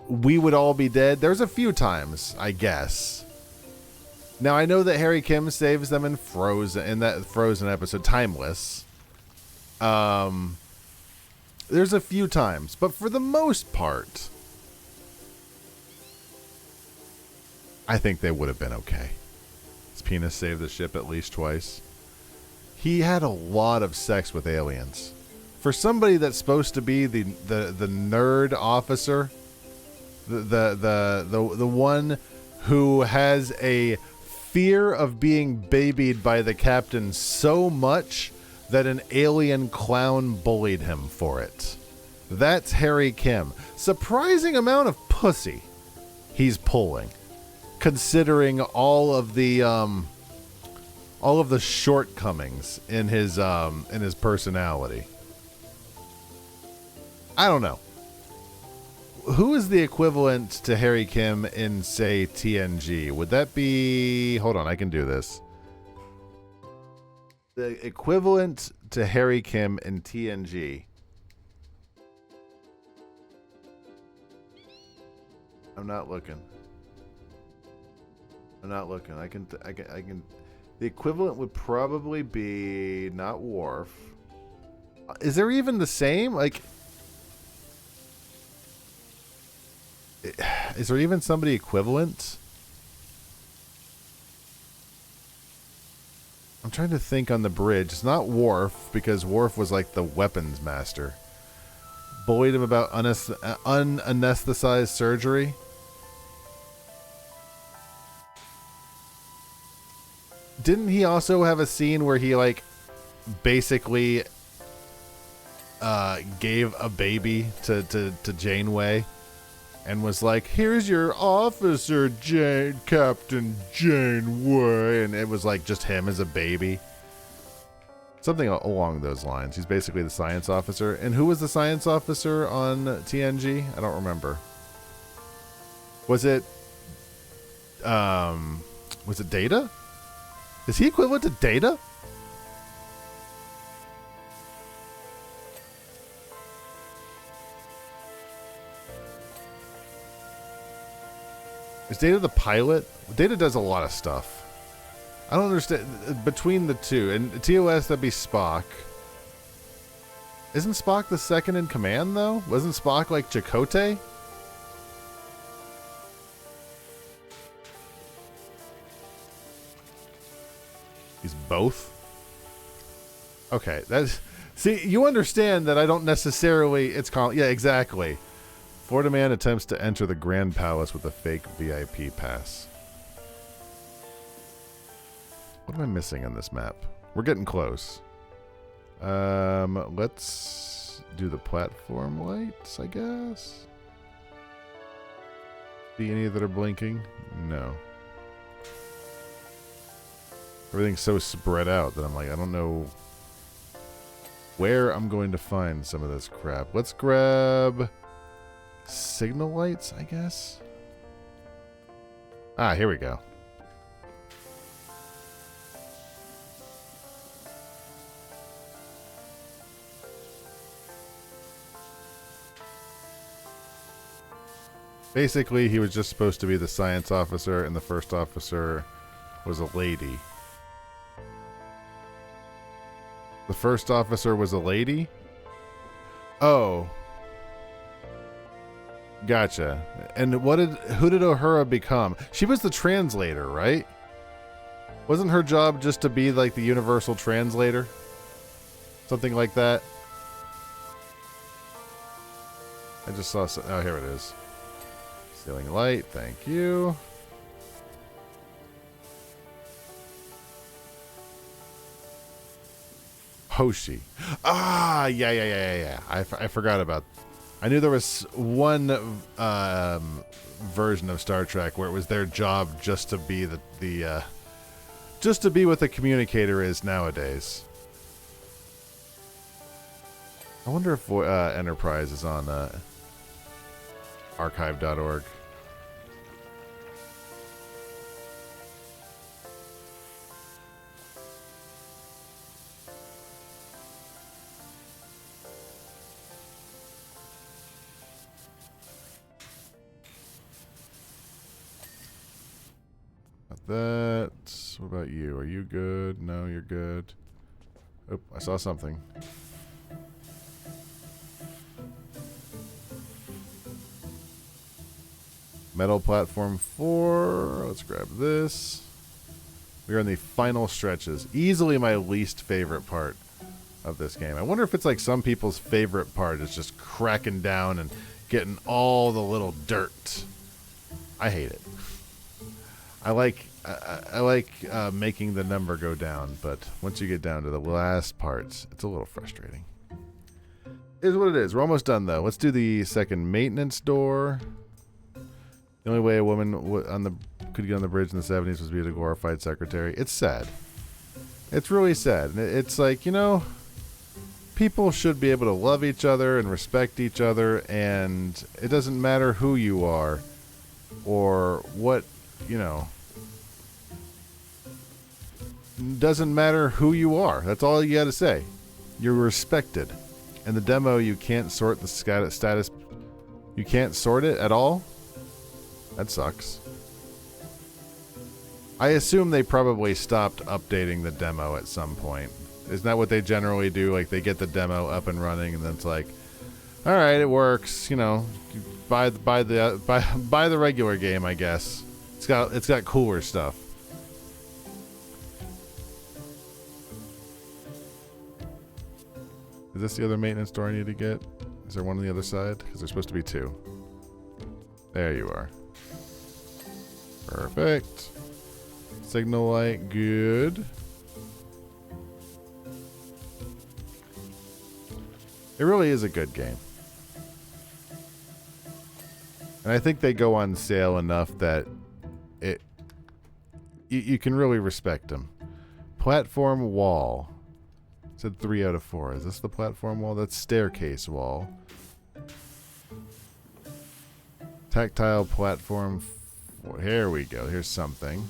we would all be dead. There's a few times, I guess. Now I know that Harry Kim saves them in that Frozen episode, Timeless. There's a few times, but for the most part, I think they would have been okay. His penis saved the ship at least twice. He had a lot of sex with aliens. For somebody that's supposed to be the nerd officer, the one who has a fear of being babied by the captain so much that an alien clown bullied him for it. That's Harry Kim. Surprising amount of pussy he's pulling, considering all of the shortcomings in his personality. I don't know. Who is the equivalent to Harry Kim in, say, TNG? Would that be... Hold on, I can do this. The equivalent to Harry Kim in TNG. I'm not looking. I can. The equivalent would probably be not Worf. Is there even the same? Like, is there even somebody equivalent? I'm trying to think on the bridge. It's not Worf, because Worf was like the weapons master. Bullied him about unanesthetized surgery. Didn't he also have a scene where he, like, basically gave a baby to Janeway and was like, here's your officer, Captain Janeway, and it was like just him as a baby? Something along those lines. He's basically the science officer. And who was the science officer on TNG? I don't remember. Was it Data? Is he equivalent to Data? Is Data the pilot? Data does a lot of stuff. I don't understand. Between the two. And TOS, that'd be Spock. Isn't Spock the second in command, though? Wasn't Spock like Chakotay? He's both? Okay, that's... See, you understand that I don't necessarily... Yeah, exactly. Florida man attempts to enter the Grand Palace with a fake VIP pass. What am I missing in this map? We're getting close. Let's do the platform lights, I guess. see any that are blinking? No. Everything's so spread out that I'm like, I don't know where I'm going to find some of this crap. Let's grab signal lights, I guess. Ah, here we go. Basically, he was just supposed to be the science officer, and the first officer was a lady. The first officer was a lady? Oh. Gotcha. And who did Uhura become? She was the translator, right? Wasn't her job just to be like the universal translator? Something like that? I just saw oh, here it is. Ceiling light, thank you. Hoshi. Ah, yeah. I forgot about. I knew there was one version of Star Trek where it was their job just to be just to be what the communicator is nowadays. I wonder if Enterprise is on archive.org. That. What about you? Are you good? No, you're good. Oh, I saw something. Metal platform 4. Let's grab this. We're in the final stretches. Easily my least favorite part of this game. I wonder if it's like some people's favorite part is just cracking down and getting all the little dirt. I hate it. I like making the number go down, but once you get down to the last parts, it's a little frustrating. It is what it is. We're almost done, though. Let's do the second maintenance door. The only way a woman could get on the bridge in the 70s was to be a glorified secretary. It's sad. It's really sad. It's like, you know, people should be able to love each other and respect each other, and it doesn't matter who you are or what, you know. Doesn't matter who you are. That's all you got to say. You're respected. In the demo, you can't sort the status. You can't sort it at all? That sucks. I assume they probably stopped updating the demo at some point. Isn't that what they generally do? Like, they get the demo up and running, and then it's like, all right, it works. You know, buy the regular game, I guess. It's got cooler stuff. Is this the other maintenance door I need to get? Is there one on the other side? Because there's supposed to be two. There you are. Perfect. Signal light, good. It really is a good game. And I think they go on sale enough that you can really respect them. Platform wall. It said 3 out of 4. Is this the platform wall? That's staircase wall. Tactile platform. Here we go. Here's something.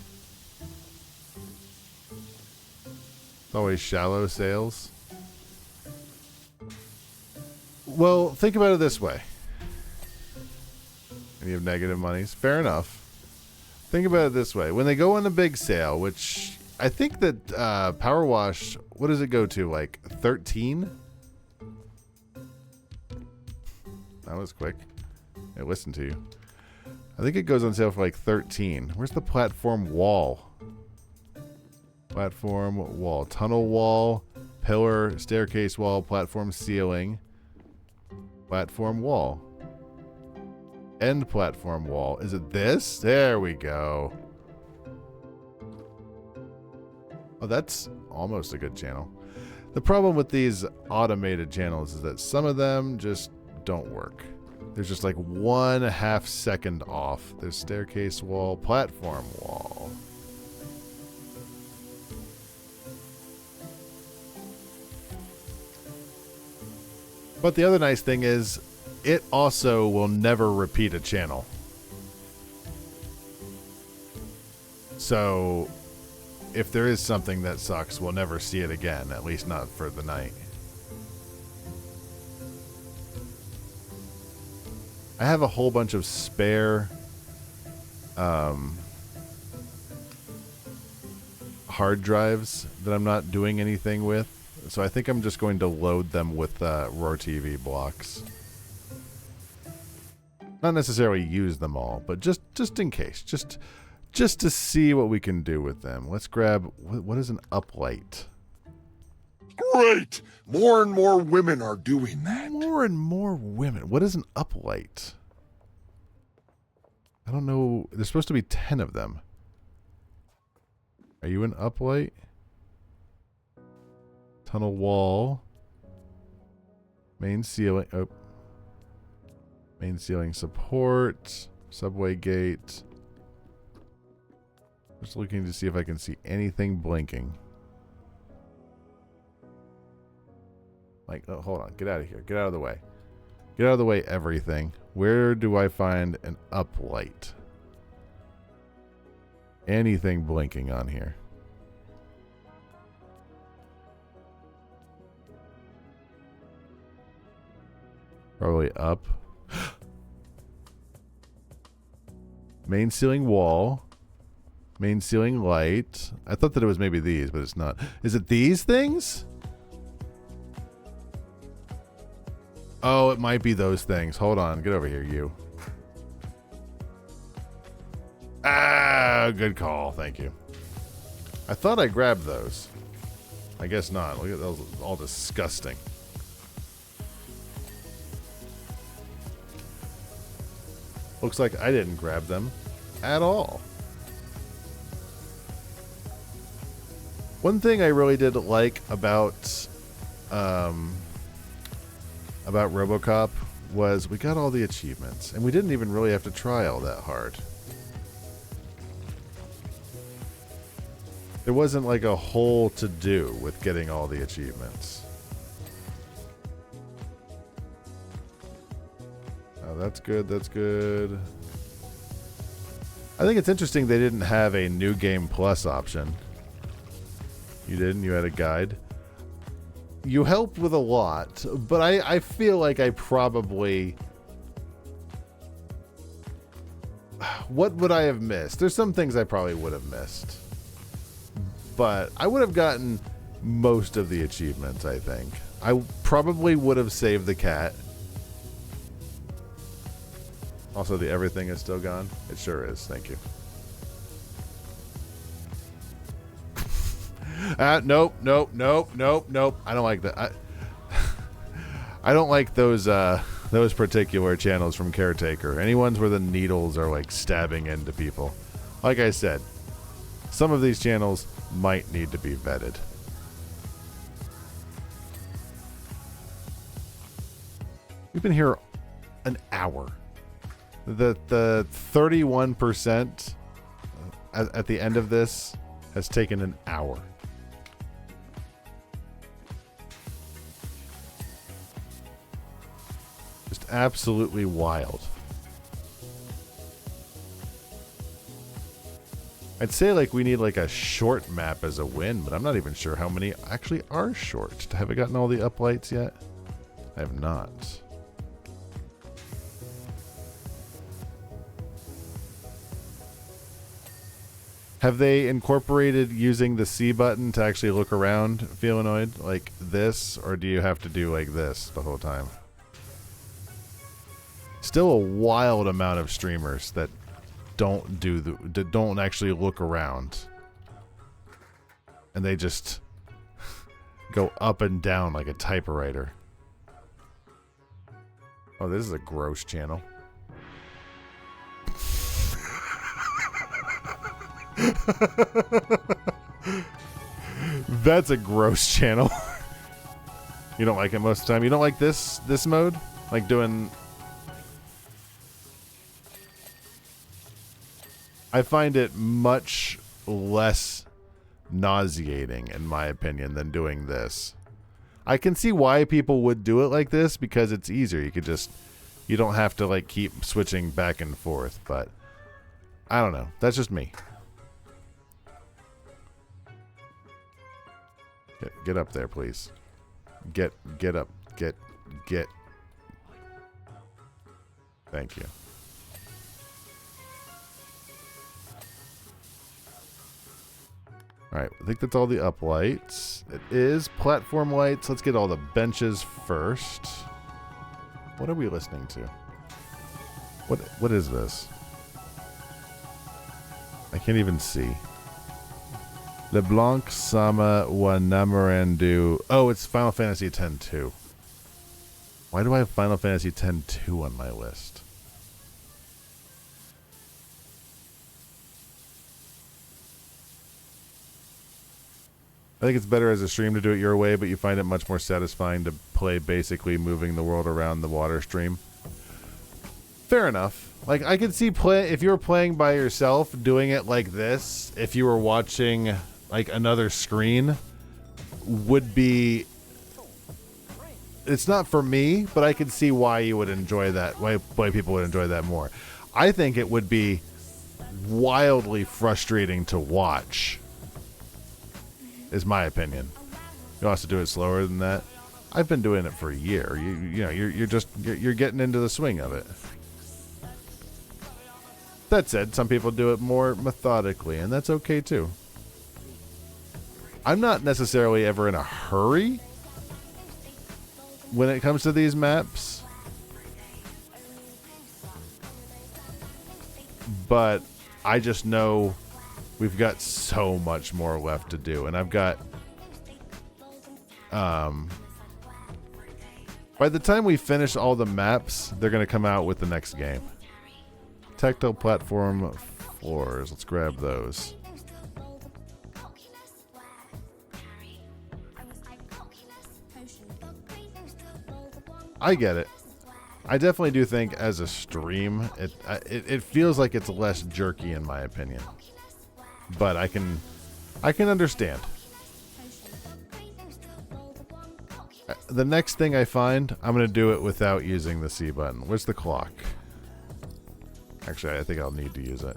It's always shallow sails. Well, think about it this way. And you have negative monies. Fair enough. Think about it this way. When they go on a big sale, which I think that Power Wash, what does it go to? Like 13? That was quick. I listened to you. I think it goes on sale for like 13. Where's the platform wall? Platform wall. Tunnel wall. Pillar. Staircase wall. Platform ceiling. Platform wall. End platform wall. Is it this? There we go. Oh, that's almost a good channel. The problem with these automated channels is that some of them just don't work. There's just like 1/2 second off. There's staircase wall, platform wall. But the other nice thing is it also will never repeat a channel. So if there is something that sucks, we'll never see it again, at least not for the night. I have a whole bunch of spare hard drives that I'm not doing anything with. So I think I'm just going to load them with Roar TV blocks. Not necessarily use them all, but just in case. Just to see what we can do with them. Let's grab... What is an uplight? Great! More and more women are doing that. More and more women. What is an uplight? I don't know. There's supposed to be 10 of them. Are you an uplight? Tunnel wall. Main ceiling. Oh. Main ceiling support. Subway gate. Just looking to see if I can see anything blinking. Like, oh, hold on. Get out of here. Get out of the way. Get out of the way, everything. Where do I find an uplight? Anything blinking on here? Probably up. Main ceiling wall. Main ceiling light. I thought that it was maybe these, but it's not. Is it these things? Oh, it might be those things. Hold on. Get over here, you. Ah, good call. Thank you. I thought I grabbed those. I guess not. Look at those. All disgusting. Looks like I didn't grab them at all. One thing I really did like about RoboCop was we got all the achievements, and we didn't even really have to try all that hard. There wasn't like a whole to do with getting all the achievements. Oh, that's good, that's good. I think it's interesting they didn't have a New Game Plus option. You didn't? You had a guide? You helped with a lot, but I feel like I probably... What would I have missed? There's some things I probably would have missed. But I would have gotten most of the achievements, I think. I probably would have saved the cat. Also, the everything is still gone. It sure is. Thank you. Nope. I don't like that. I don't like those particular channels from Caretaker. Any ones where the needles are like stabbing into people. Like I said, some of these channels might need to be vetted. We've been here an hour. The 31% at the end of this has taken an hour. Just absolutely wild. I'd say like we need like a short map as a win, but I'm not even sure how many actually are short. Have I gotten all the uplights yet? I have not. Have they incorporated using the C button to actually look around Feelanoid like this, or do you have to do like this the whole time? Still a wild amount of streamers that don't actually look around, and they just go up and down like a typewriter. Oh, this is a gross channel. That's a gross channel. You don't like it most of the time. You don't like this mode? Like doing I find it much less nauseating, in my opinion, than doing this. I can see why people would do it like this because it's easier. You don't have to like keep switching back and forth, but I don't know. That's just me. Get up there, please. Get up. Get. Thank you. Alright, I think that's all the up lights. It is platform lights. Let's get all the benches first. What are we listening to? What is this? I can't even see. LeBlanc Sama Wanamurandu. Oh, it's Final Fantasy X-2. Why do I have Final Fantasy X-2 on my list? I think it's better as a stream to do it your way, but you find it much more satisfying to play basically moving the world around the water stream. Fair enough. Like, I could see if you were playing by yourself, doing it like this, if you were watching like another screen, would be... It's not for me, but I could see why you would enjoy that, why people would enjoy that more. I think it would be wildly frustrating to watch. Is my opinion. You also do it slower than that. I've been doing it for a year. You're getting into the swing of it. That said, some people do it more methodically, and that's okay too. I'm not necessarily ever in a hurry when it comes to these maps, but I just know we've got so much more left to do, and I've got by the time we finish all the maps, they're going to come out with the next game. Tactile platform floors. Let's grab those. I get it. I definitely do think as a stream, it feels like it's less jerky in my opinion. But I can understand. The next thing I find, I'm going to do it without using the C button. Where's the clock? Actually, I think I'll need to use it.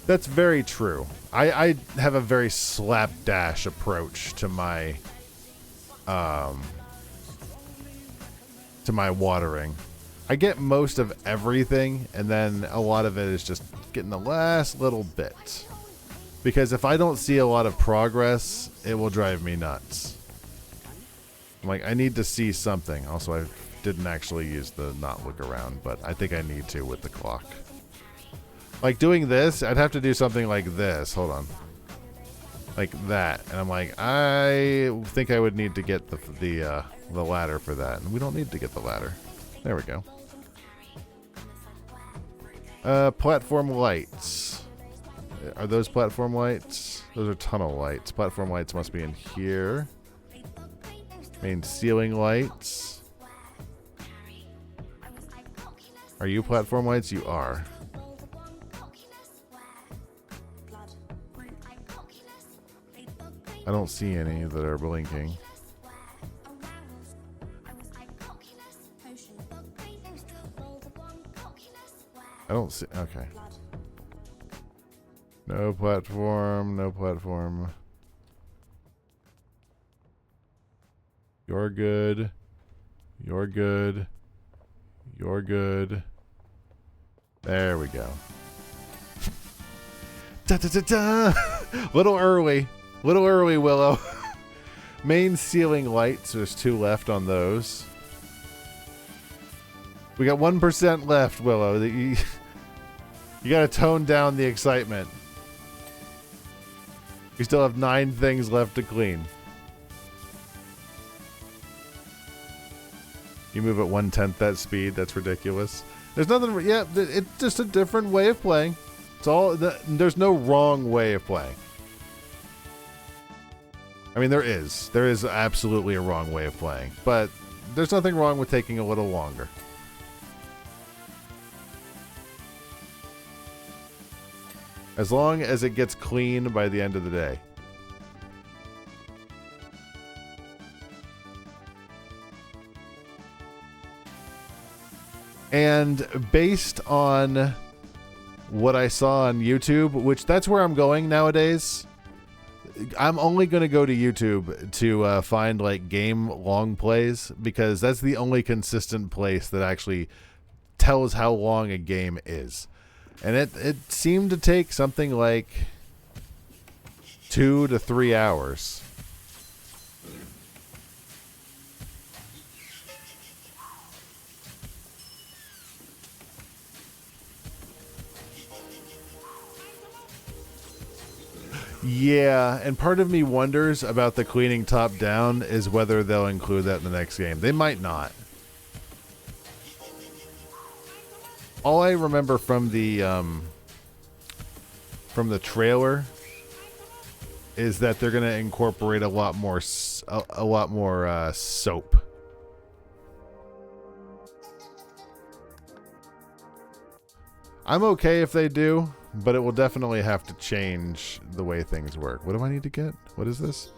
That's very true. I have a very slapdash approach to my watering. I get most of everything, and then a lot of it is just getting the last little bit. Because if I don't see a lot of progress, it will drive me nuts. I'm like, I need to see something. Also, I didn't actually use the not look around, but I think I need to with the clock. Like doing this, I'd have to do something like this. Hold on. Like that. And I'm like, I think I would need to get the ladder for that. And we don't need to get the ladder. There we go. Platform lights. Are those platform lights? Those are tunnel lights. Platform lights must be in here. Main ceiling lights. Are you platform lights? You are. I don't see any that are blinking. I don't see. Okay. No platform. No platform. You're good. You're good. You're good. There we go. Da, da, da, da. Little early. Little early, Willow. Main ceiling lights. There's 2 left on those. We got 1% left, Willow. You gotta tone down the excitement. We still have 9 things left to clean. You move at 1/10 that speed. That's ridiculous. There's nothing. Yeah, it's just a different way of playing. It's all. There's no wrong way of playing. I mean, there is absolutely a wrong way of playing, but there's nothing wrong with taking a little longer. As long as it gets clean by the end of the day. And based on what I saw on YouTube, which that's where I'm going nowadays, I'm only going to go to YouTube to find like game long plays, because that's the only consistent place that actually tells how long a game is. And it seemed to take something like 2 to 3 hours. Yeah, and part of me wonders about the cleaning top down is whether they'll include that in the next game. They might not. All I remember from the trailer is that they're going to incorporate a lot more soap. I'm okay if they do, but it will definitely have to change the way things work. What do I need to get? What is this?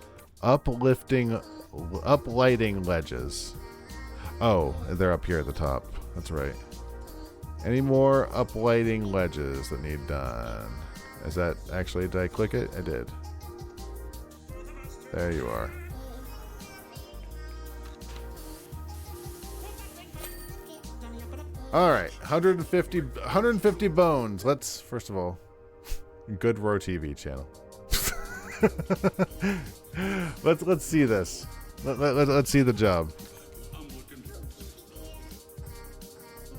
Uplighting ledges. Oh, they're up here at the top. That's right. Any more uplighting ledges that need done? Is that actually, did I click it? I did. There you are. All right, 150 bones. Let's, first of all, good Row TV channel. let's see this. Let's see the job.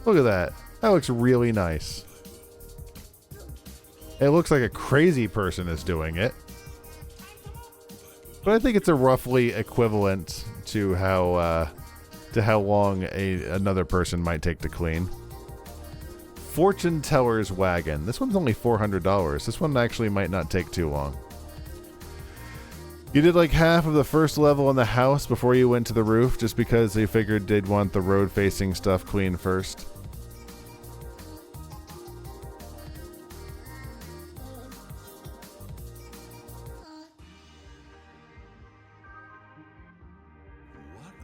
Look at that. That looks really nice. It looks like a crazy person is doing it. But I think it's a roughly equivalent to how long another person might take to clean. Fortune Teller's Wagon. This one's only $400. This one actually might not take too long. You did like half of the first level in the house before you went to the roof, just because they figured they'd want the road-facing stuff clean first.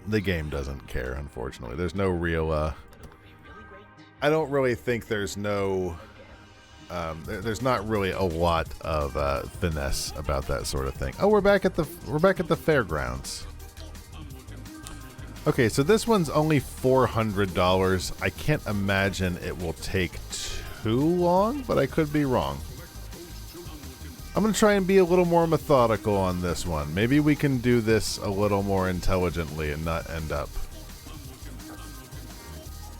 The game doesn't care, unfortunately. There's no real, I don't really think there's no, there's not really a lot of finesse about that sort of thing. Oh, we're back at the fairgrounds. Okay, so this one's only $400. I can't imagine it will take too long, but I could be wrong. I'm going to try and be a little more methodical on this one. Maybe we can do this a little more intelligently and not end up.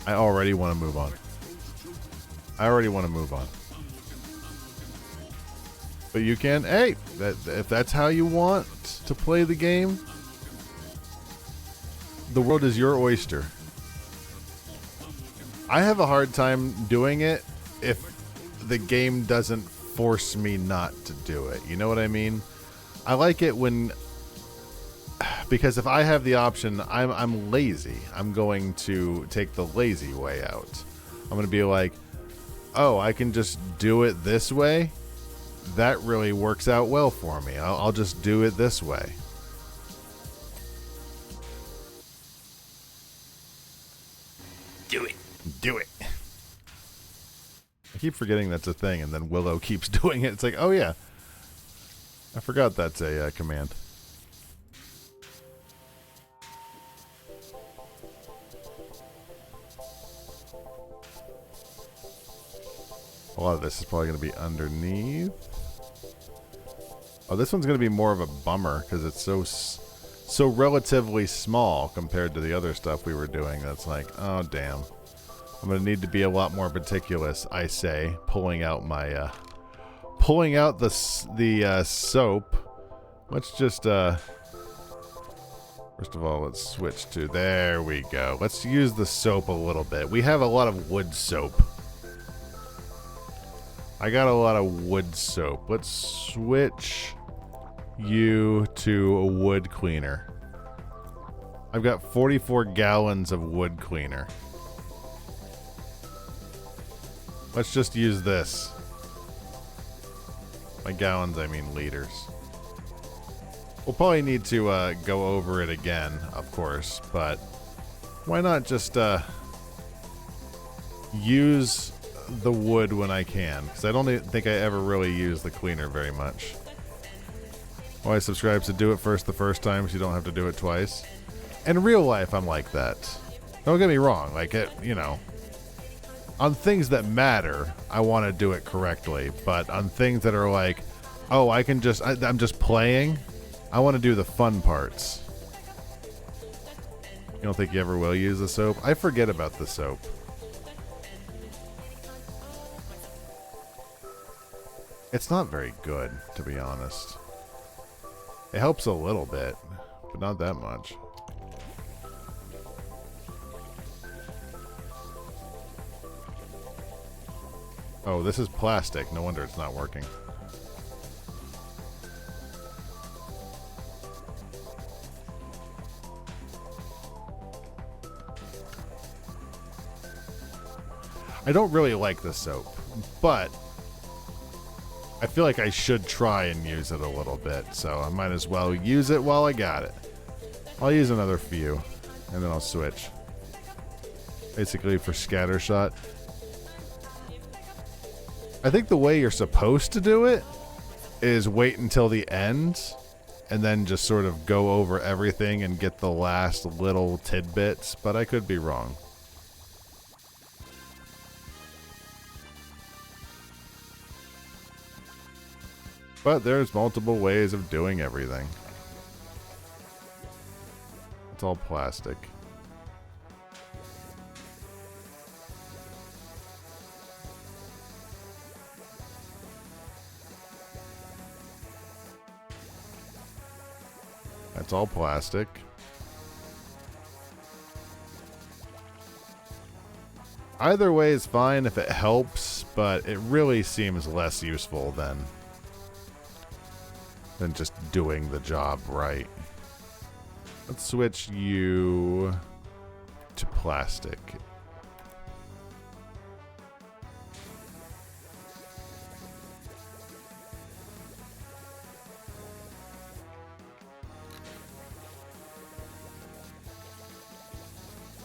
I already want to move on. But you can, hey, if that's how you want to play the game, the world is your oyster. I have a hard time doing it if the game doesn't force me not to do it. You know what I mean? I like it when, because if I have the option, I'm lazy. I'm going to take the lazy way out. I'm going to be like, oh, I can just do it this way. That really works out well for me. I'll just do it this way. Do it. I keep forgetting that's a thing, and then Willow keeps doing it. It's like, oh yeah, I forgot that's a command. A lot of this is probably going to be underneath. Oh, this one's going to be more of a bummer because it's so relatively small compared to the other stuff we were doing. That's like, oh damn. I'm going to need to be a lot more meticulous, I say, pulling out my, pulling out the soap. Let's just, first of all, let's switch to, there we go. Let's use the soap a little bit. We have a lot of wood soap. I got a lot of wood soap. Let's switch you to a wood cleaner. I've got 44 gallons of wood cleaner. Let's just use this. By gallons, I mean liters. We'll probably need to go over it again, of course, but why not just use the wood when I can? Because I don't think I ever really use the cleaner very much. Why subscribe to do it first the first time so you don't have to do it twice. In real life, I'm like that. Don't get me wrong, like it, you know. On things that matter, I want to do it correctly, but on things that are like, oh, I'm just playing, I want to do the fun parts. You don't think you ever will use the soap? I forget about the soap. It's not very good, to be honest. It helps a little bit, but not that much. Oh, this is plastic. No wonder it's not working. I don't really like the soap, but I feel like I should try and use it a little bit, so I might as well use it while I got it. I'll use another few, and then I'll switch. Basically for scatter shot. I think the way you're supposed to do it is wait until the end and then just sort of go over everything and get the last little tidbits, but I could be wrong. But there's multiple ways of doing everything. It's all plastic. That's all plastic. Either way is fine if it helps, but it really seems less useful than just doing the job right. Let's switch you to plastic.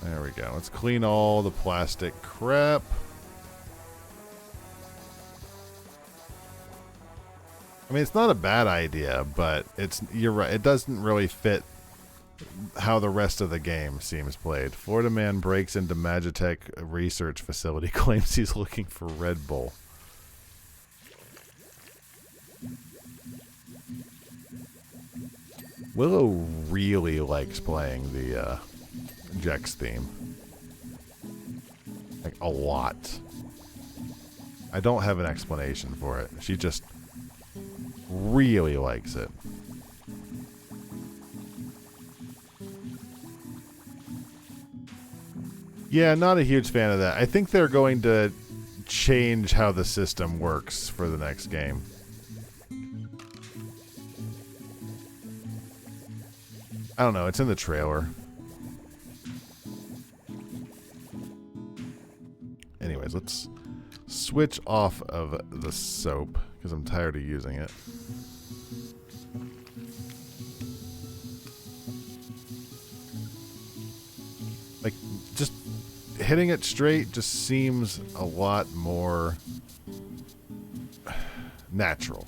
There we go. Let's clean all the plastic crap. I mean, it's not a bad idea, but you're right. It doesn't really fit how the rest of the game seems played. Florida man breaks into Magitech research facility, claims he's looking for Red Bull. Willow really likes playing the Jex theme. Like, a lot. I don't have an explanation for it. She just really likes it. Yeah, not a huge fan of that. I think they're going to change how the system works for the next game. I don't know. It's in the trailer. Anyways, let's switch off of the soap because I'm tired of using it. Like, just hitting it straight just seems a lot more natural.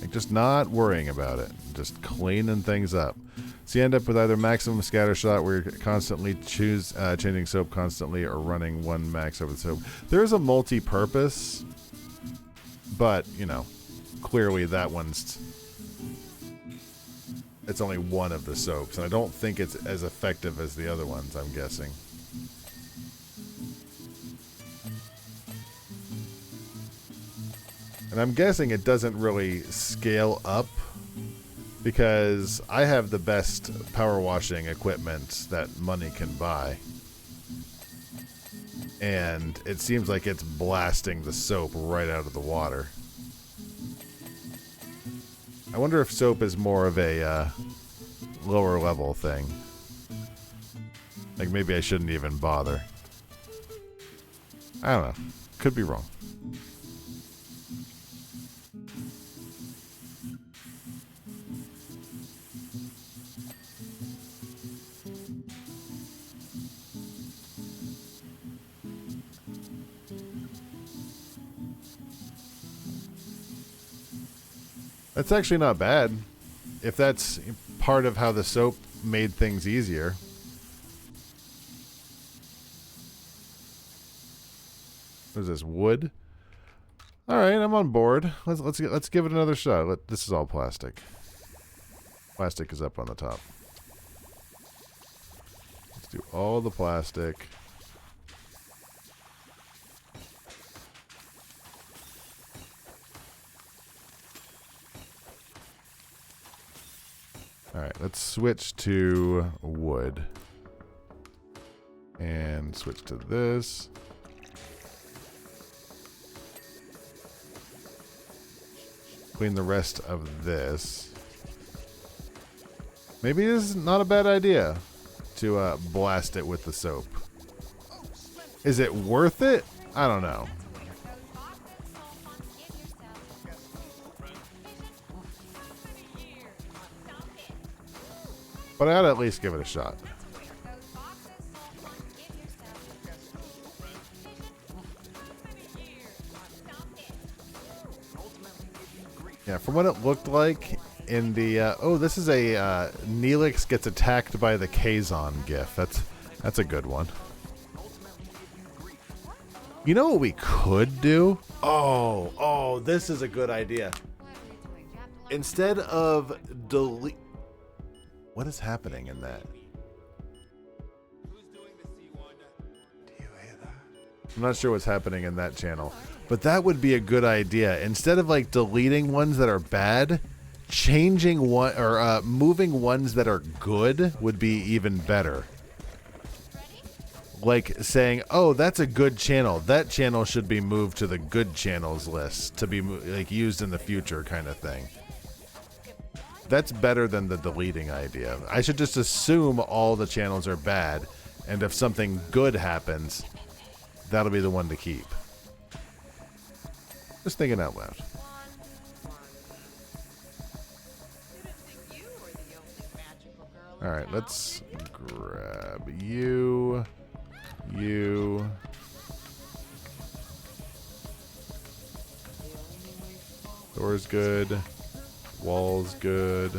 Like, just not worrying about it. Just cleaning things up. So you end up with either maximum scatter shot where you're constantly changing soap constantly, or running one max over the soap. There's a multi-purpose, but, you know, clearly that one's... It's only one of the soaps, and I don't think it's as effective as the other ones, I'm guessing. And I'm guessing it doesn't really scale up because I have the best power washing equipment that money can buy. And it seems like it's blasting the soap right out of the water. I wonder if soap is more of a lower level thing. Like maybe I shouldn't even bother. I don't know. Could be wrong. That's actually not bad. If that's part of how the soap made things easier. What is this, wood? All right, I'm on board. Let's give it another shot. This is all plastic. Plastic is up on the top. Let's do all the plastic. All right, let's switch to wood. And switch to this. Clean the rest of this. Maybe this is not a bad idea to blast it with the soap. Is it worth it? I don't know. But I ought to at least give it a shot. Yeah, from what it looked like in the oh, this is a Neelix gets attacked by the Kazon gif. That's a good one. You know what we could do? Oh, this is a good idea. Instead of delete, what is happening in that? I'm not sure what's happening in that channel. But that would be a good idea. Instead of like deleting ones that are bad, changing one or moving ones that are good would be even better. Like saying, "Oh, that's a good channel. That channel should be moved to the good channels list to be like used in the future," kind of thing. That's better than the deleting idea. I should just assume all the channels are bad, and if something good happens, that'll be the one to keep. Just thinking out loud. Alright, let's grab you. Door's good. Wall's good.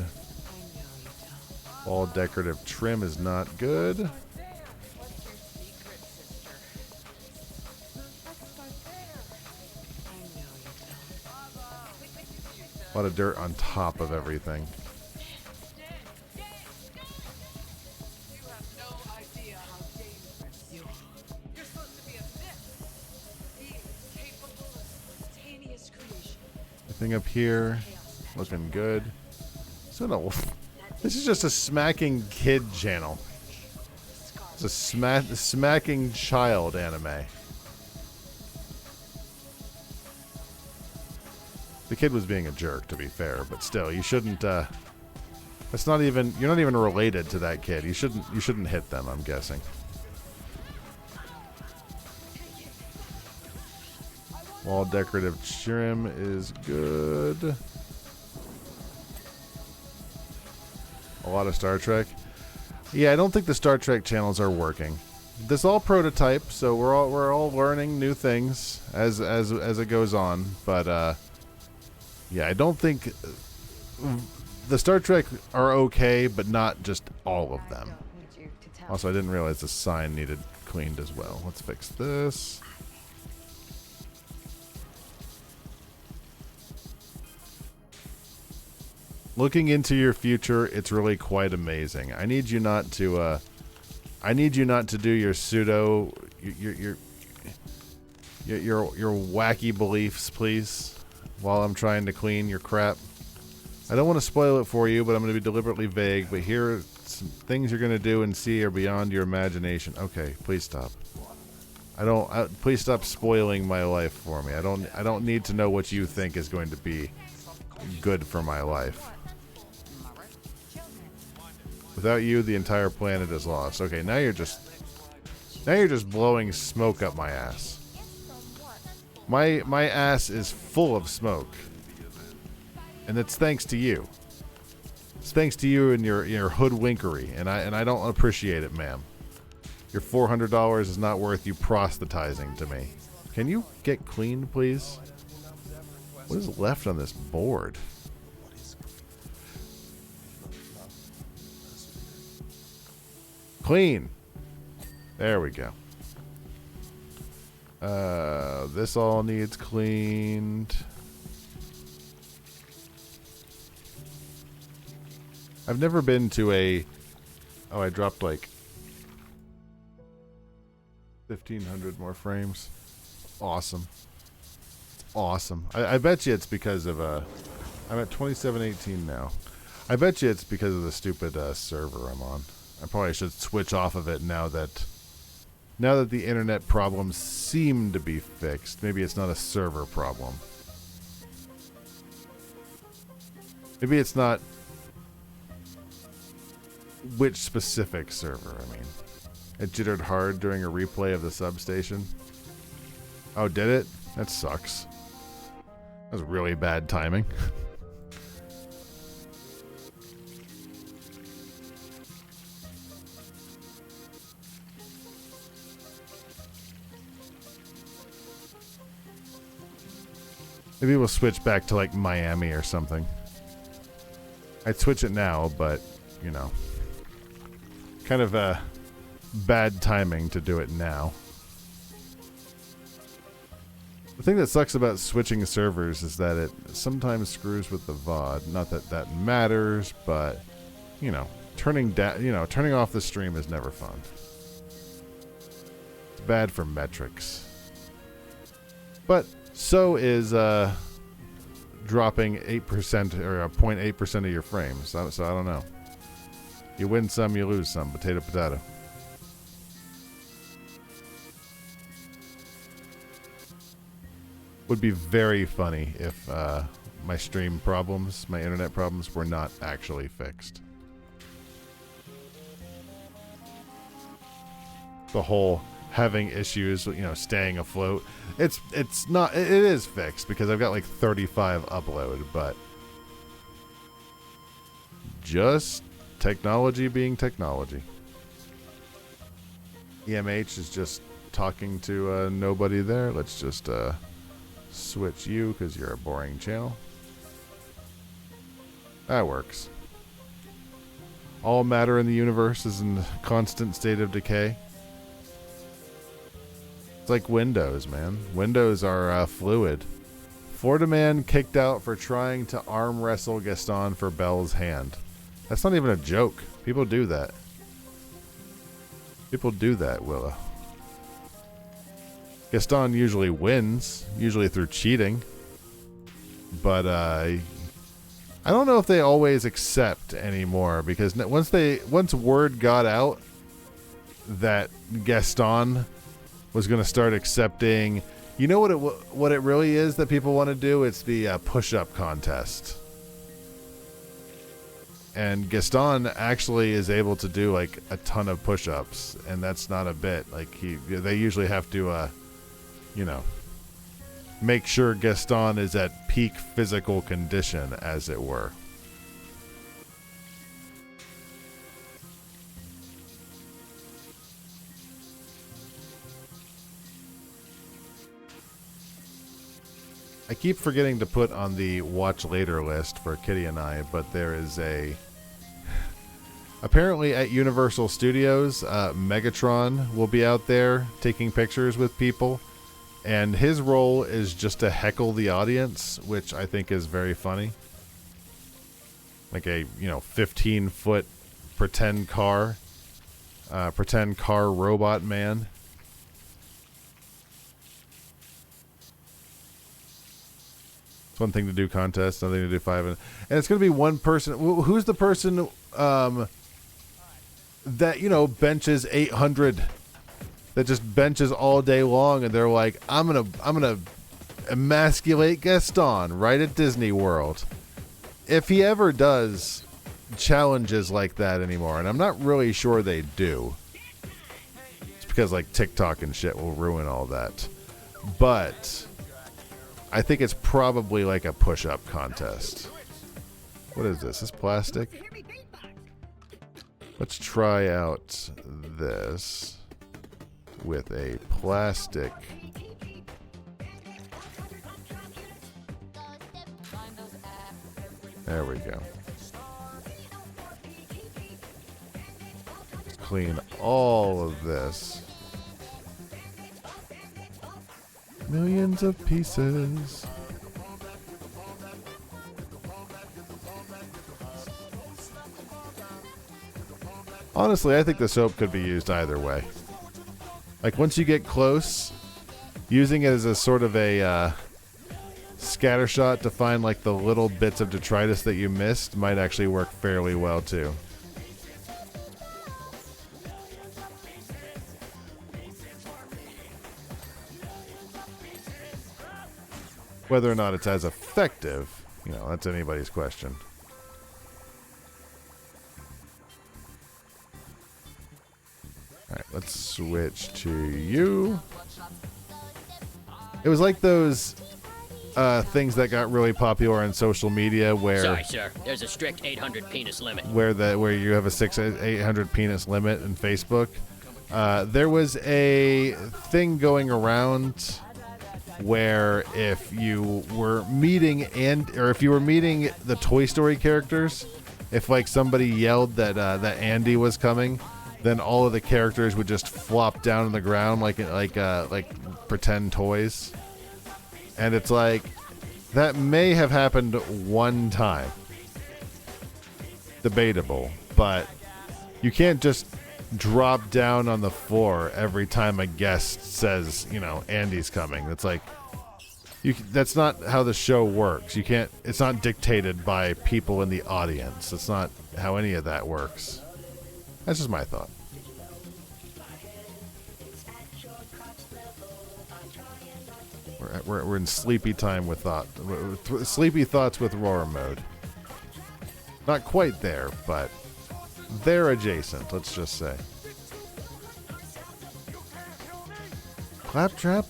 Wall decorative trim is not good. A lot of dirt on top of everything. Everything up here looking good. So no, this is just a smacking kid channel. It's a smacking child anime. The kid was being a jerk, to be fair, but still, you shouldn't. That's not even. You're not even related to that kid. You shouldn't hit them, I'm guessing. Wall decorative trim is good. A lot of Star Trek. Yeah, I don't think the Star Trek channels are working. This is all prototype, so we're all learning new things as it goes on. But yeah, I don't think the Star Trek are okay, but not just all of them. Also, I didn't realize the sign needed cleaned as well. Let's fix this. Looking into your future, it's really quite amazing. I need you not to do your pseudo, your wacky beliefs, please, while I'm trying to clean your crap. I don't want to spoil it for you, but I'm going to be deliberately vague. But here are some things you're going to do and see are beyond your imagination. Okay, please stop. Please stop spoiling my life for me. I don't need to know what you think is going to be good for my life. Without you, the entire planet is lost. Okay, now you're just blowing smoke up my ass. My ass is full of smoke. And it's thanks to you. It's thanks to you and your hoodwinkery, and I don't appreciate it, ma'am. Your $400 is not worth you proselytizing to me. Can you get clean, please? What is left on this board? Clean. There we go. This all needs cleaned. I've never been to a... Oh, I dropped like 1,500 more frames. Awesome. Awesome. I bet you it's because of... I'm at 2718 now. I bet you it's because of the stupid server I'm on. I probably should switch off of it now that the internet problems seem to be fixed. Maybe it's not a server problem. Maybe it's not which specific server, I mean. It jittered hard during a replay of the substation. Oh, did it? That sucks. That was really bad timing. Maybe we'll switch back to like Miami or something. I'd switch it now, but, you know. Kind of bad timing to do it now. The thing that sucks about switching servers is that it sometimes screws with the VOD. Not that that matters, but, you know, turning off the stream is never fun. It's bad for metrics. But so is dropping 8% or 0.8% of your frames. So I don't know. You win some, you lose some. Potato, potato. Would be very funny if my stream problems, my internet problems, were not actually fixed. The whole having issues, you know, staying afloat. It's not. It is fixed because I've got like 35 upload, but just technology being technology. EMH is just talking to nobody there. Let's just switch you because you're a boring channel. That works. All matter in the universe is in a constant state of decay. It's like Windows, man. Windows are fluid. Florida man kicked out for trying to arm wrestle Gaston for Belle's hand. That's not even a joke. People do that. People do that, Willa. Gaston usually wins, usually through cheating. But I don't know if they always accept anymore, because once word got out that Gaston was going to start accepting, you know what it really is that people want to do? It's the push-up contest. And Gaston actually is able to do like a ton of push-ups, and that's not a bit. Like they usually have to, you know, make sure Gaston is at peak physical condition, as it were. I keep forgetting to put on the watch later list for Kitty and I, but there is a... Apparently at Universal Studios, Megatron will be out there taking pictures with people, and his role is just to heckle the audience, which I think is very funny. Like a, 15-foot pretend car robot man. It's one thing to do contests, another thing to do 5, and it's going to be one person. Who's the person that benches 800, that just benches all day long, and they're like, I'm gonna emasculate Gaston right at Disney World. if he ever does challenges like that anymore, and I'm not really sure they do, it's because like TikTok and shit will ruin all that. But I think it's probably like a push-up contest. What is this? Is this plastic? Let's try out this with a plastic. There we go. Let's clean all of this. Millions of pieces. Honestly, I think the soap could be used either way. Like, once you get close, using it as a sort of a scatter shot to find like the little bits of detritus that you missed might actually work fairly well too. Whether or not it's as effective, that's anybody's question. Alright, let's switch to you. It was like those things that got really popular on social media where... Sorry, sir. There's a strict 800 penis limit. Where you have a 800 penis limit in Facebook. There was a thing going around where if you were meeting the Toy Story characters, if like somebody yelled that Andy was coming, then all of the characters would just flop down on the ground like pretend toys. And it's like, that may have happened one time. Debatable, but you can't just drop down on the floor every time a guest says, Andy's coming. That's like, that's not how the show works. You can't, it's not dictated by people in the audience. That's not how any of that works. That's just my thought. We're in sleepy time with thought. Sleepy thoughts with roar mode. Not quite there, but they're adjacent, let's just say. Claptrap?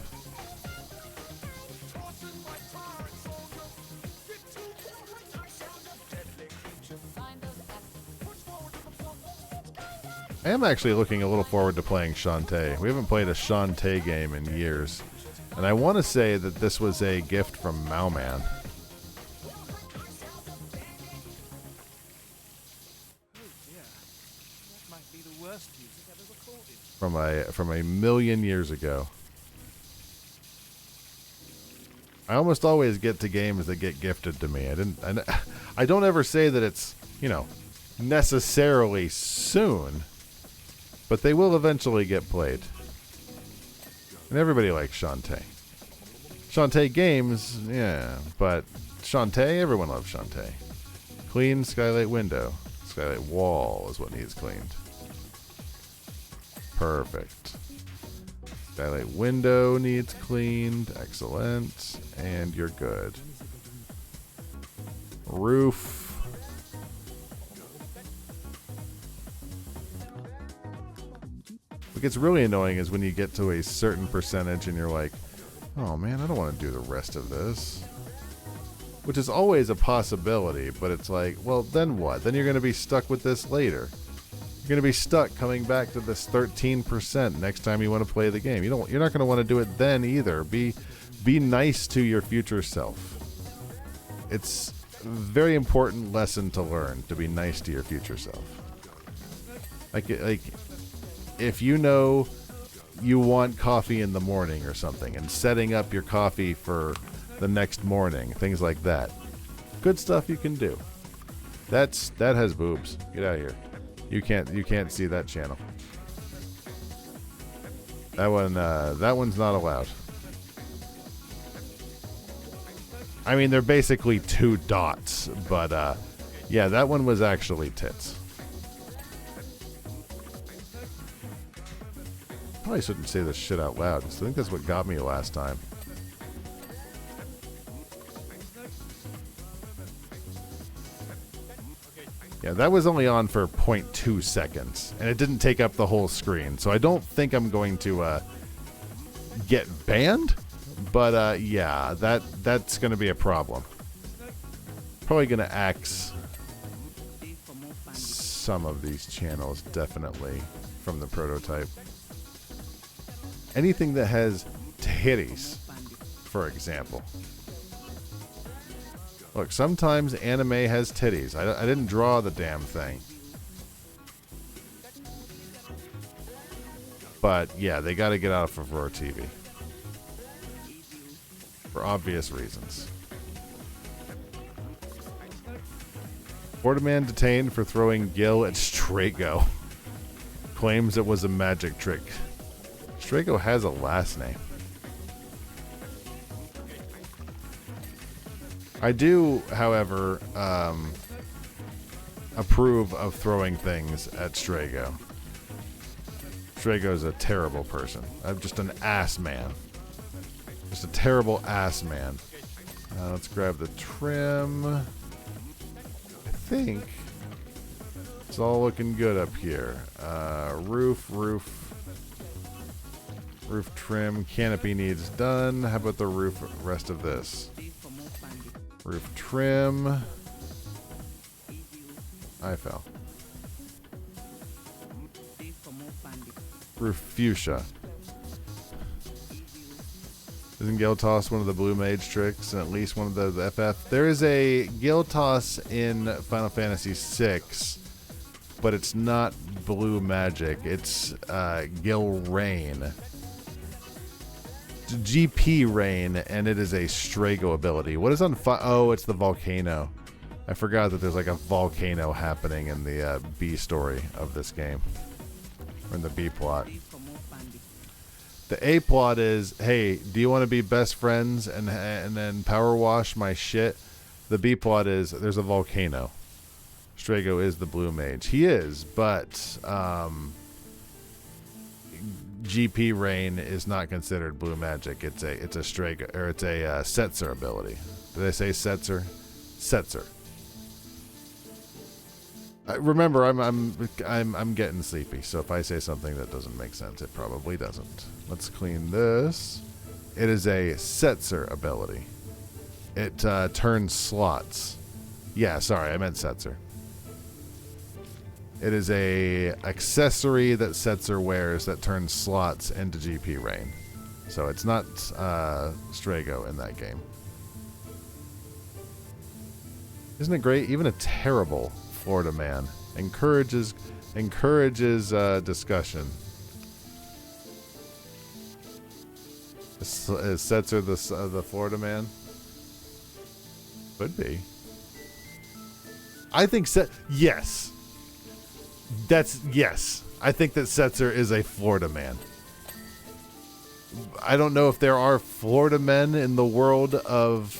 I am actually looking a little forward to playing Shantae. We haven't played a Shantae game in years. And I want to say that this was a gift from Mowman. From a million years ago. I almost always get to games that get gifted to me. I don't ever say that it's, necessarily soon, but they will eventually get played. And everybody likes Shantae. Shantae games, yeah, but Shantae, everyone loves Shantae. Clean skylight window. Skylight wall is what needs cleaned. Perfect. Skylight window needs cleaned. Excellent. And you're good. Roof. What gets really annoying is when you get to a certain percentage and you're like, oh man, I don't want to do the rest of this. Which is always a possibility, but it's like, well, then what? Then you're going to be stuck with this later. You're going to be stuck coming back to this 13% next time you want to play the game. You're not going to want to do it then either. Be nice to your future self. It's a very important lesson to learn, to be nice to your future self. Like if you know you want coffee in the morning or something, and setting up your coffee for the next morning, things like that. Good stuff you can do. That has boobs. Get out of here. You can't see that channel. That one's not allowed. I mean, they're basically two dots, but yeah, that one was actually tits. Probably shouldn't say this shit out loud. I think that's what got me last time. Yeah, that was only on for 0.2 seconds, and it didn't take up the whole screen. So I don't think I'm going to get banned, but yeah, that's going to be a problem. Probably going to axe some of these channels, definitely, from the prototype. Anything that has titties, for example. Look, sometimes anime has titties. I didn't draw the damn thing. But, yeah, they got to get off of Roar TV. For obvious reasons. Florida man detained for throwing Gil at Strago. Claims it was a magic trick. Strago has a last name. I do, however, approve of throwing things at Strago. Strago's a terrible person. I'm just an ass man. Just a terrible ass man. Let's grab the trim. I think it's all looking good up here. Roof trim. Canopy needs done. How about the rest of this? Roof trim. I fell. Roof fuchsia. Isn't Gale Toss one of the Blue Mage tricks and at least one of the FF? There is a Gale Toss in Final Fantasy VI, but it's not Blue Magic. It's Gil Rain. GP Rain, and it is a Strago ability. What is on fire? Oh, it's the volcano. I forgot that there's like a volcano happening in the B story of this game. Or in the B plot. The A plot is, hey, do you want to be best friends and then power wash my shit? The B plot is, there's a volcano. Strago is the Blue Mage. He is, but GP Rain is not considered Blue Magic. It's a Strago, or it's a Setzer ability. Did I say Setzer? Setzer. Remember, I'm getting sleepy, so if I say something that doesn't make sense, it probably doesn't. Let's clean this. It is a Setzer ability. It turns slots. Yeah, sorry, I meant Setzer. It is a accessory that Setzer wears that turns slots into GP Rain. So it's not Strago in that game. Isn't it great? Even a terrible Florida man encourages discussion. Is Setzer the Florida man? Could be. I think yes. Yes. I think that Setzer is a Florida man. I don't know if there are Florida men in the world of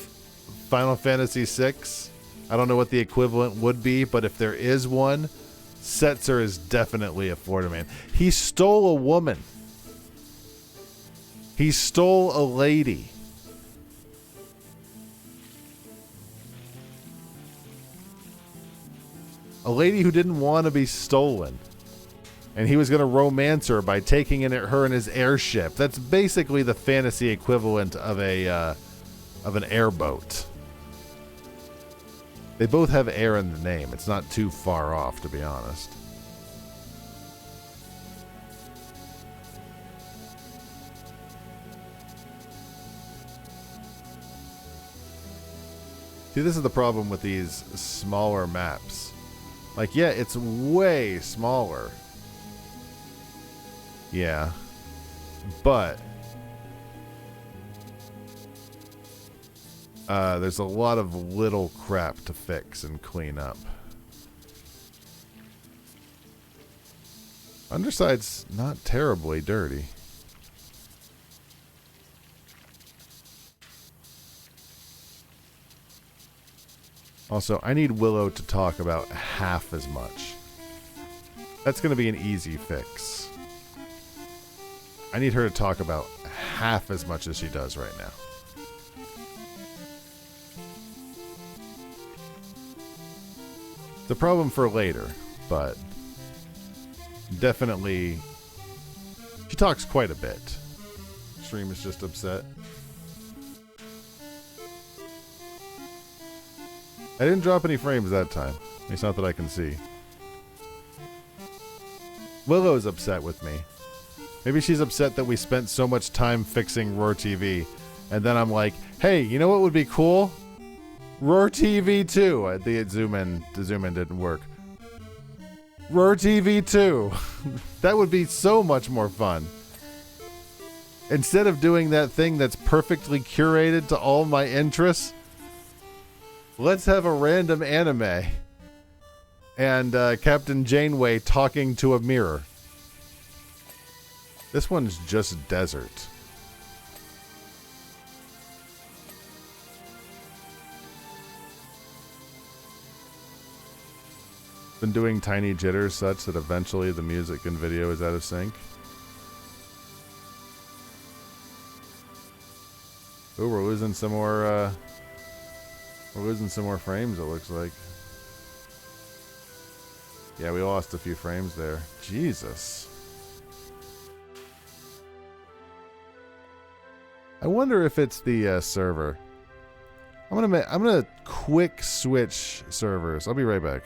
Final Fantasy VI. I don't know what the equivalent would be, but if there is one, Setzer is definitely a Florida man. He stole a woman. He stole a lady. A lady who didn't want to be stolen. And he was going to romance her by taking her in his airship. That's basically the fantasy equivalent of an airboat. They both have air in the name. It's not too far off, to be honest. See, this is the problem with these smaller maps. Like, yeah, it's way smaller. Yeah. But there's a lot of little crap to fix and clean up. Underside's not terribly dirty. Also, I need Willow to talk about half as much. That's going to be an easy fix. I need her to talk about half as much as she does right now. It's a problem for later, but definitely she talks quite a bit. Stream is just upset. I didn't drop any frames that time. At least not that I can see. Willow's upset with me. Maybe she's upset that we spent so much time fixing Roar TV. And then I'm like, hey, you know what would be cool? Roar TV 2. The zoom in didn't work. Roar TV 2. That would be so much more fun. Instead of doing that thing that's perfectly curated to all my interests, let's have a random anime and Captain Janeway talking to a mirror. This one's just desert. Been doing tiny jitters such that eventually the music and video is out of sync. Ooh, we're losing some more frames, it looks like. Yeah, we lost a few frames there. Jesus. I wonder if it's the server. I'm gonna quick switch servers. I'll be right back.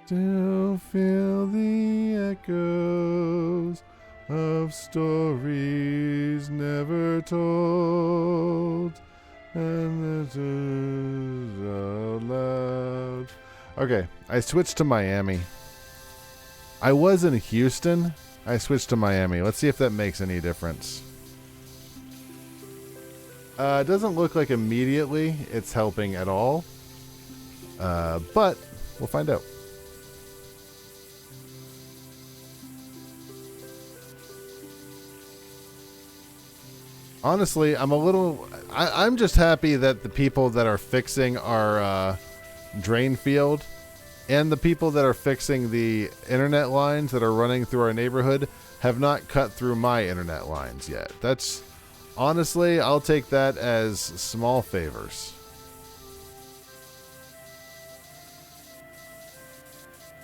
Still feel the echoes of stories never told, and it is out loud. Okay, I switched to Miami. I was in Houston. I switched to Miami. Let's see if that makes any difference. It doesn't look like immediately it's helping at all, but we'll find out. Honestly, I'm just happy that the people that are fixing our drain field and the people that are fixing the internet lines that are running through our neighborhood have not cut through my internet lines yet. That's honestly, I'll take that as small favors.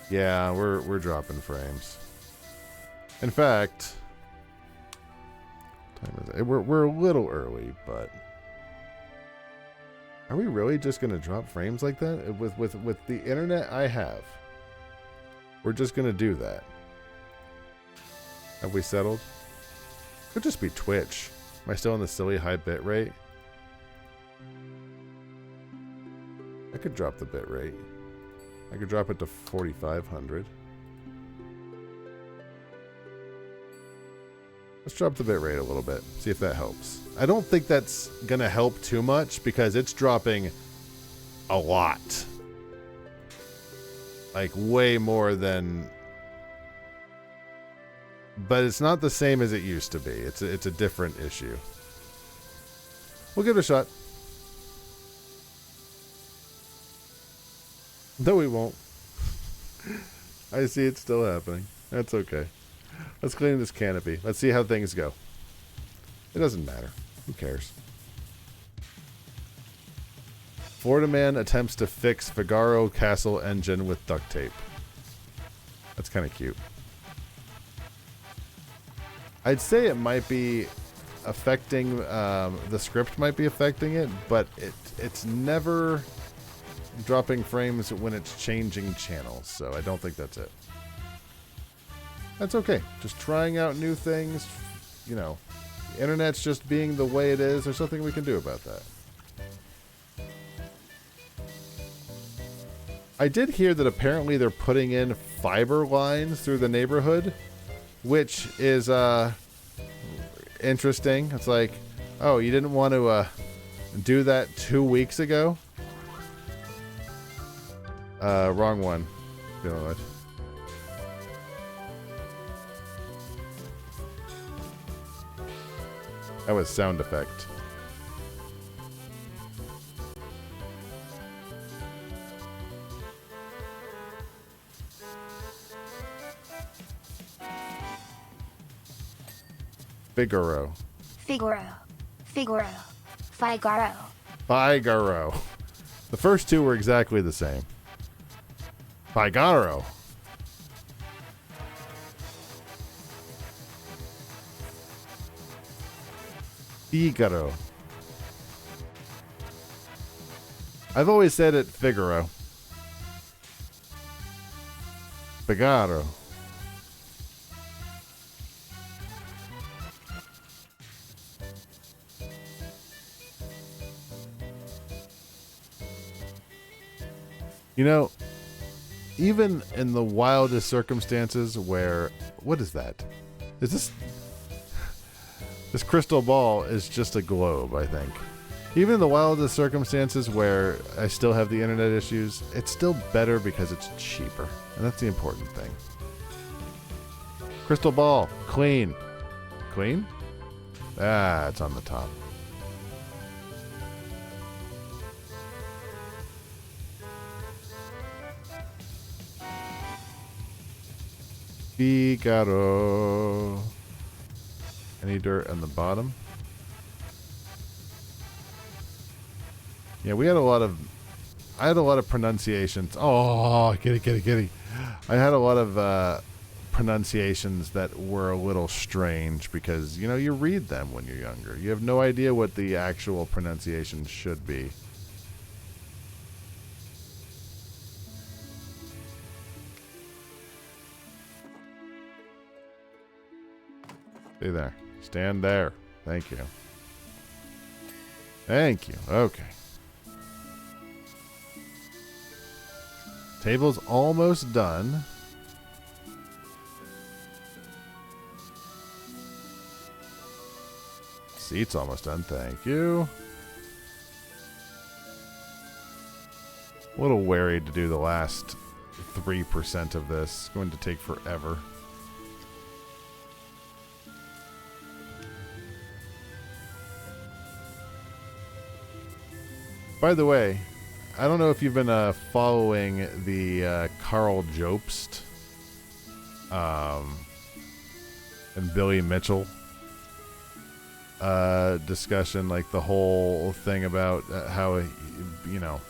Yeah, we're dropping frames. In fact, time is it? We're a little early, but are we really just gonna drop frames like that with the internet I have? We're just gonna do that. Have we settled? Could just be Twitch. Am I still in the silly high bit rate? I could drop the bit rate. I could drop it to 4,500. Let's drop the bitrate a little bit, see if that helps. I don't think that's going to help too much because it's dropping a lot. Like way more than... But it's not the same as it used to be. It's a different issue. We'll give it a shot. No, we won't. I see it's still happening. That's okay. Let's clean this canopy. Let's see how things go. It doesn't matter. Who cares? Florida man attempts to fix Figaro Castle engine with duct tape. That's kind of cute. I'd say it might be affecting, the script might be affecting it, but it's never dropping frames when it's changing channels, so I don't think that's it. That's okay. Just trying out new things. You know, the internet's just being the way it is. There's nothing we can do about that. I did hear that apparently they're putting in fiber lines through the neighborhood, which is interesting. It's like, oh, you didn't want to do that 2 weeks ago? Wrong one. Feeling it. That was sound effect. Figaro. Figaro. Figaro. Figaro. Figaro. The first two were exactly the same. Figaro. Figaro. I've always said it Figaro. Figaro. You know, even in the wildest circumstances where... What is that? Is this... This crystal ball is just a globe, I think. Even in the wildest circumstances where I still have the internet issues, it's still better because it's cheaper. And that's the important thing. Crystal ball. Clean. Clean? Ah, it's on the top. Figaro. Any dirt on the bottom? Yeah, we had a lot of... I had a lot of pronunciations. Oh, kitty. I had a lot of pronunciations that were a little strange because, you know, you read them when you're younger. You have no idea what the actual pronunciation should be. Stay there. Stand there. Thank you. Thank you. Okay. Table's almost done. Seat's almost done. Thank you. A little wary to do the last 3% of this. It's going to take forever. By the way, I don't know if you've been following the Carl Jobst and Billy Mitchell discussion, like the whole thing about how, you know,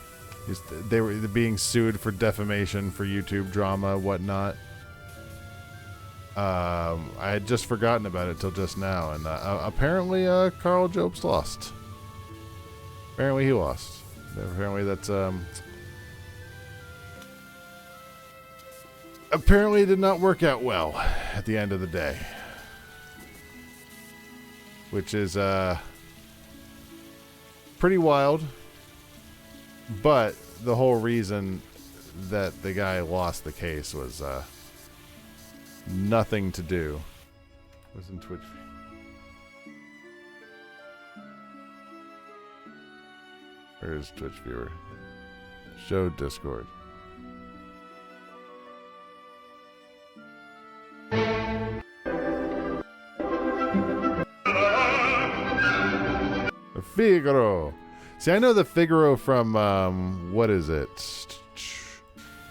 they were being sued for defamation for YouTube drama, whatnot. I had just forgotten about it till just now, and apparently Carl Jobst lost. Apparently he lost. Apparently that's apparently it did not work out well at the end of the day. Which is pretty wild. But the whole reason that the guy lost the case was nothing to do. It was in Twitch. Where's Twitch viewer? Show Discord. Figaro. See, I know the Figaro from, what is it?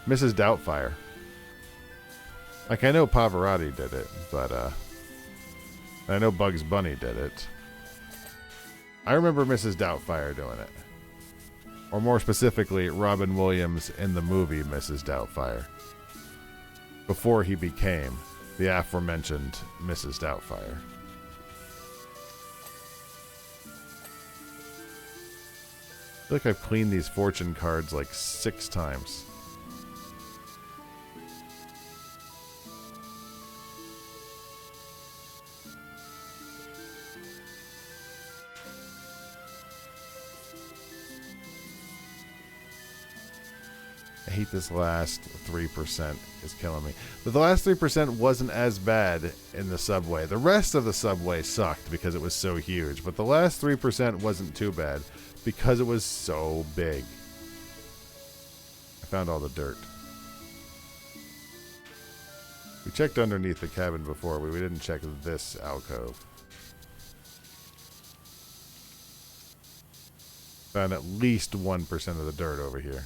Mrs. Doubtfire. Like, I know Pavarotti did it, but, I know Bugs Bunny did it. I remember Mrs. Doubtfire doing it. Or more specifically, Robin Williams in the movie Mrs. Doubtfire. Before he became the aforementioned Mrs. Doubtfire. I feel like I've cleaned these fortune cards like 6 times. I hate this last 3%. It's killing me. But the last 3% wasn't as bad in the subway. The rest of the subway sucked because it was so huge. But the last 3% wasn't too bad because it was so big. I found all the dirt. We checked underneath the cabin before. We didn't check this alcove. Found at least 1% of the dirt over here.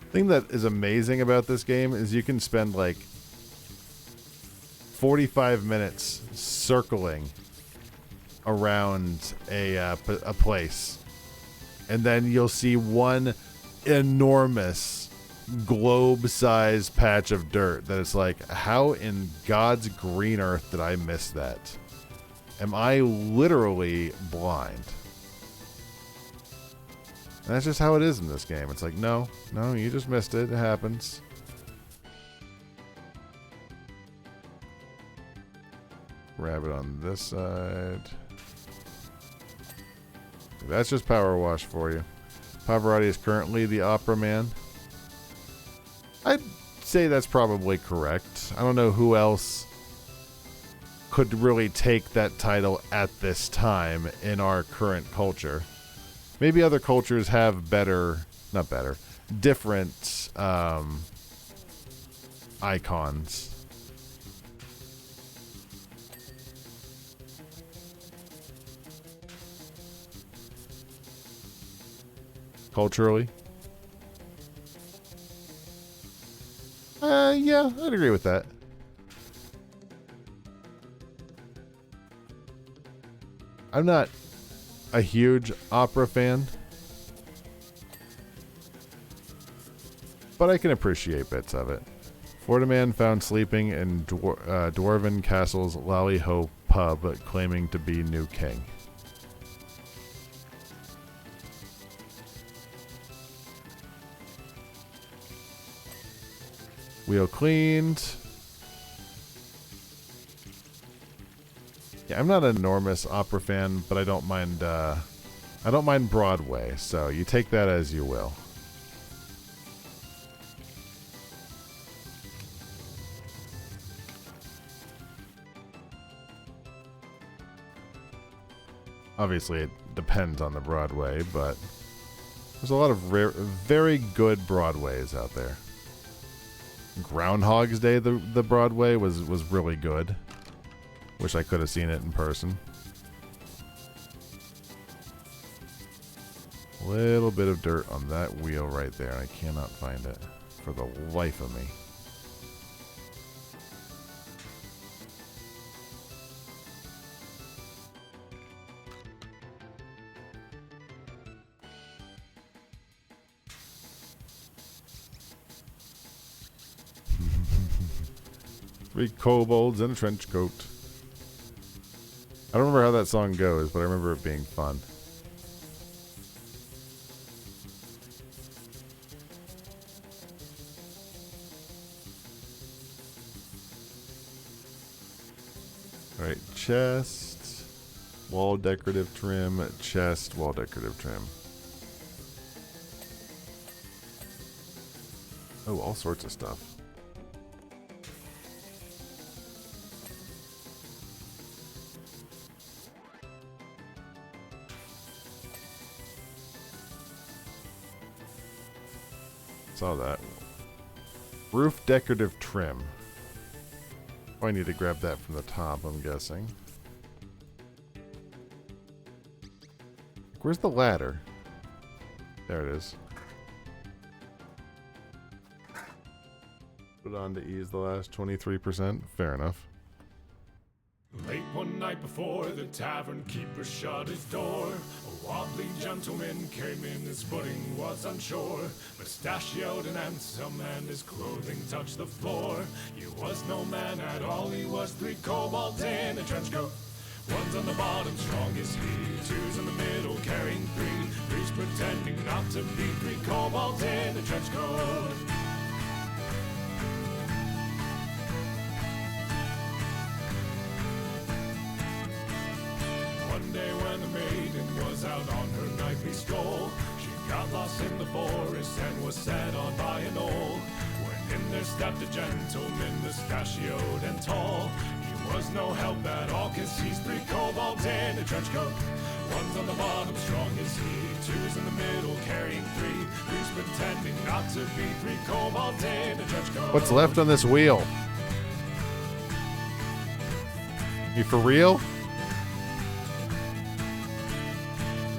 The thing that is amazing about this game is you can spend like 45 minutes circling around a place, and then you'll see one enormous globe-sized patch of dirt that is like, how in God's green earth did I miss that? Am I literally blind? And that's just how it is in this game. It's like, no, you just missed it. It happens. Grab it on this side. That's just Power Wash for you. Pavarotti is currently the Opera Man. I'd say that's probably correct. I don't know who else could really take that title at this time in our current culture. Maybe other cultures have different icons. Culturally. Yeah, I'd agree with that. I'm not a huge opera fan, but I can appreciate bits of it. Florida man found sleeping in Dwarven Castle's Lally Ho pub, claiming to be new king. Wheel cleaned. Yeah, I'm not an enormous opera fan, but I don't mind Broadway, so you take that as you will. Obviously, it depends on the Broadway, but there's a lot of very good Broadways out there. Groundhog's Day, the Broadway was really good. Wish I could have seen it in person. Little bit of dirt on that wheel right there, and I cannot find it for the life of me. Three kobolds in a trench coat. I don't remember how that song goes, but I remember it being fun. Alright, chest, wall decorative trim, chest, wall decorative trim. Oh, all sorts of stuff. Saw that. Roof decorative trim. Oh, I need to grab that from the top, I'm guessing. Where's the ladder? There it is. Put it on to ease the last 23%. Fair enough. Late one night before the tavern keeper shut his door, a wobbly gentleman came in, his footing was unsure. Mustachioed and handsome, and his clothing touched the floor. He was no man at all, he was three kobolds in a trench coat. One's on the bottom, strong as he, two's in the middle, carrying three. Three's pretending not to be, three kobolds in a trench coat. One day when the maiden was out on her nightly stroll, she got lost in the forest and was set on by a knoll. When in there stepped a gentleman, mustachioed and tall. He was no help at all, 'cause he's three kobolds in a trench coat. One's on the bottom, strong as he, two's in the middle, carrying three. Three's pretending not to be, three kobolds in a trench coat. What's left on this wheel? You for real?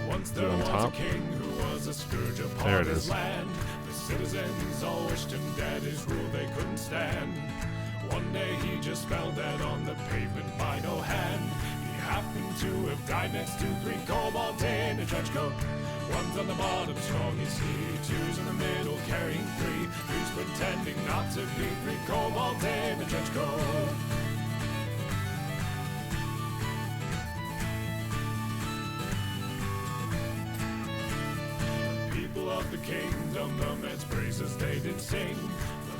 Once there was a king who was a scourge upon his land. The citizens all wished him dead, his rule they couldn't stand. One day he just fell dead on the pavement by no hand. He happened two have died next to three cobalt in a trench coat. One's on the bottom, strong as he. Two's in the middle, carrying three. Three's pretending not to be. Three cobalt in a trench coat. People of the kingdom, the men's praises they did sing,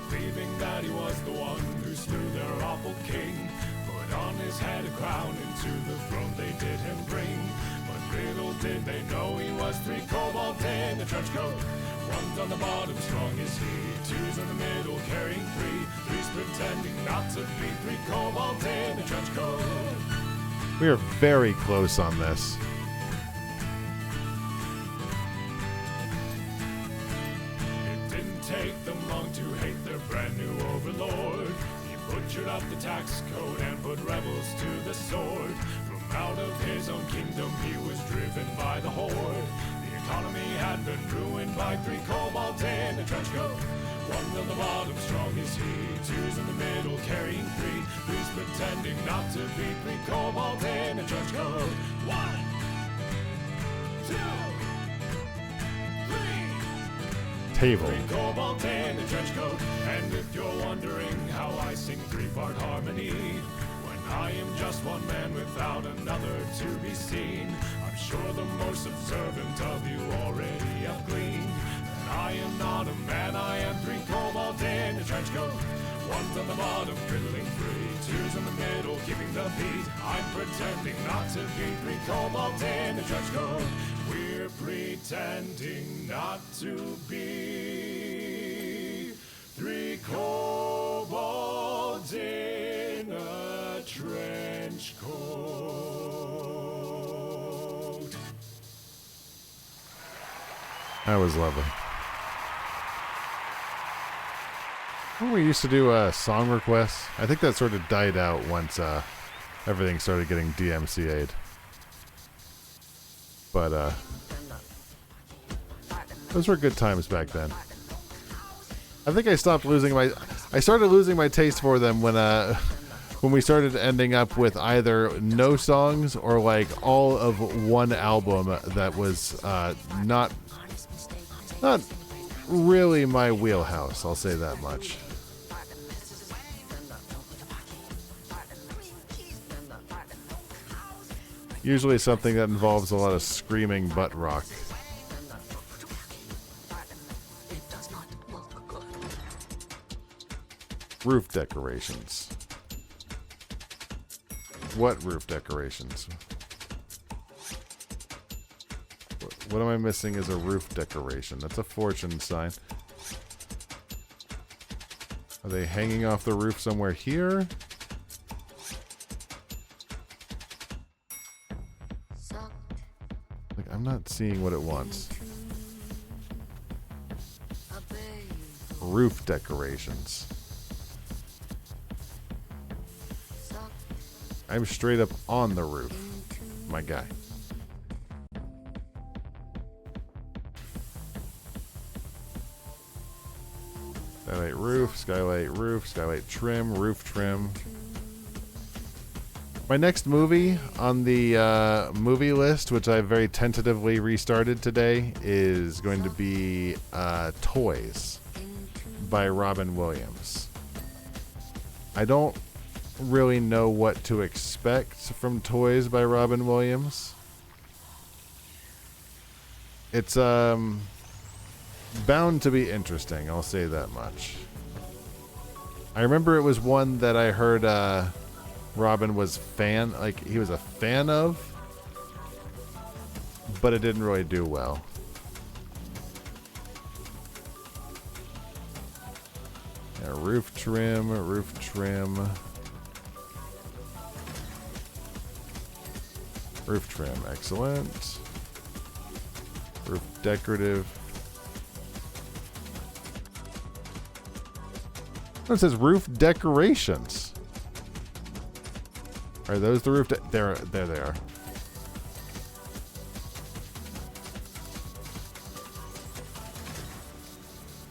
believing that he was the one who slew their awful king. Put on his head a crown, into the throne they did him bring. But little did they know he was three cobalt in a trench coat. One's on the bottom, strong as he. Two's in the middle, carrying three. Three's pretending not to be. Three cobalt in a trench coat. We are very close on this. It didn't take them long to hate their brand new overlord. He butchered up the tax code and put rebels to the sword. From out of his own kingdom he was driven by the horde. The economy had been ruined by three cobalt in a trench coat. One's on the bottom, strong as he. Two's in the middle, carrying three. Three's pretending not to be. Three cobalt in a trench coat. 1, 2, 3. Table. Three cobalt in a trench coat. And if you're wondering how I sing three-part harmony, when I am just one man without another to be seen, I'm sure the most observant of you already have gleaned that I am not a man, I am three cobalt in a trench coat. One's on the bottom, fiddling free. Two's in the middle, keeping the beat. I'm pretending not to be. Three cobalt in a trench coat. We're pretending not to be. Three cobalt in a trench coat. That was lovely. When we used to do song requests, I think that sort of died out once everything started getting DMCA'd. But those were good times back then. I think I stopped losing my... I started losing my taste for them when we started ending up with either no songs or like all of one album that was not really my wheelhouse, I'll say that much. Usually something that involves a lot of screaming butt rock. Roof decorations. What roof decorations? What am I missing as a roof decoration? That's a fortune sign. Are they hanging off the roof somewhere here? Like, I'm not seeing what it wants. Roof decorations. I'm straight up on the roof, my guy. Skylight roof, skylight trim, roof trim. My next movie on the movie list, which I very tentatively restarted today, is going to be Toys by Robin Williams. I don't really know what to expect from Toys by Robin Williams. It's bound to be interesting, I'll say that much. I remember it was one that I heard Robin was he was a fan of, but it didn't really do well. Yeah, roof trim. Roof trim, excellent. Roof decorative. Oh, it says roof decorations. Are those the roof? There they are.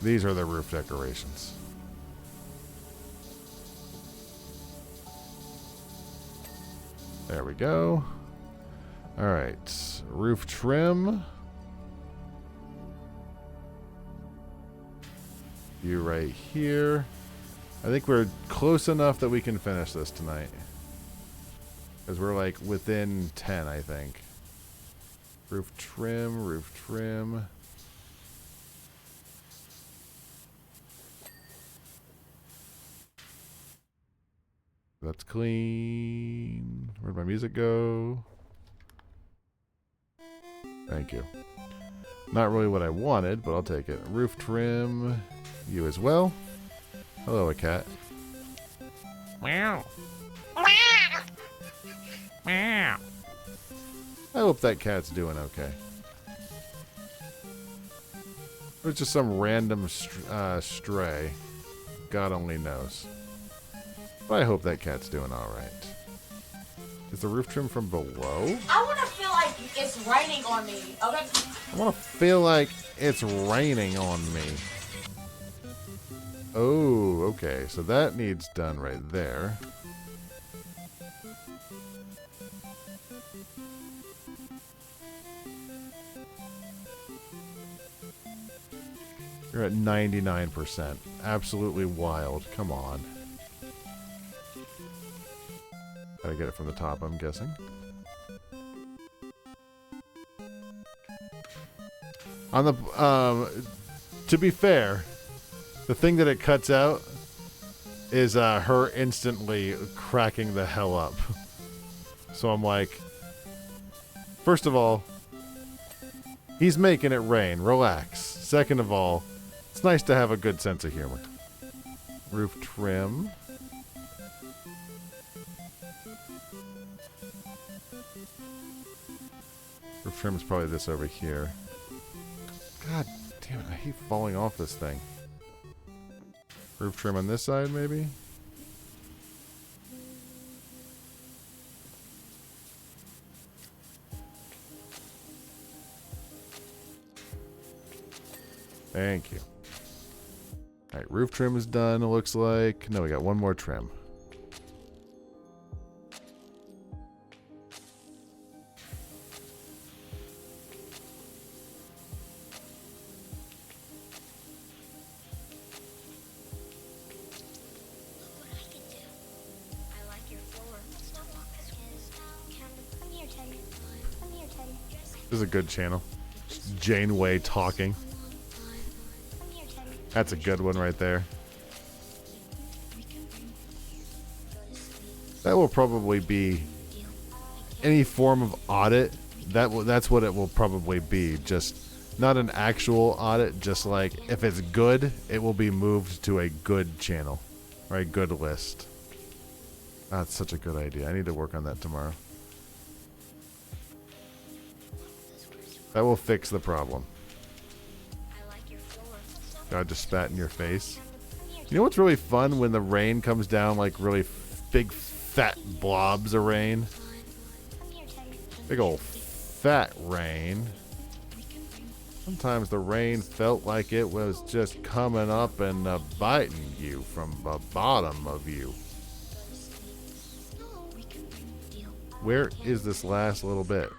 These are the roof decorations. There we go. All right, roof trim. You right here. I think we're close enough that we can finish this tonight. Because we're like within 10, I think. Roof trim, roof trim. That's clean. Where'd my music go? Thank you. Not really what I wanted, but I'll take it. Roof trim. You as well. Hello, a cat. Meow. Meow. I hope that cat's doing okay. Or it's just some random stray. God only knows. But I hope that cat's doing alright. Is the roof trim from below? I want to feel like it's raining on me. Okay. I want to feel like it's raining on me. Oh, okay. So that needs done right there. You're at 99%. Absolutely wild. Come on. Gotta get it from the top, I'm guessing. On the to be fair, the thing that it cuts out is her instantly cracking the hell up. So I'm like, first of all, he's making it rain. Relax. Second of all, it's nice to have a good sense of humor. Roof trim. Roof trim is probably this over here. God damn it, I hate falling off this thing. Roof trim on this side, maybe? Thank you. Alright, roof trim is done, it looks like. No, we got one more trim. This is a good channel. Janeway talking. That's a good one right there. That will probably be any form of audit. That's what it will probably be. Just not an actual audit. Just like if it's good, it will be moved to a good channel or a good list. That's such a good idea. I need to work on that tomorrow. That will fix the problem. God just spat in your face. You know what's really fun when the rain comes down, like really big fat blobs of rain? Big old fat rain. Sometimes the rain felt like it was just coming up and biting you from the bottom of you. Where is this last little bit?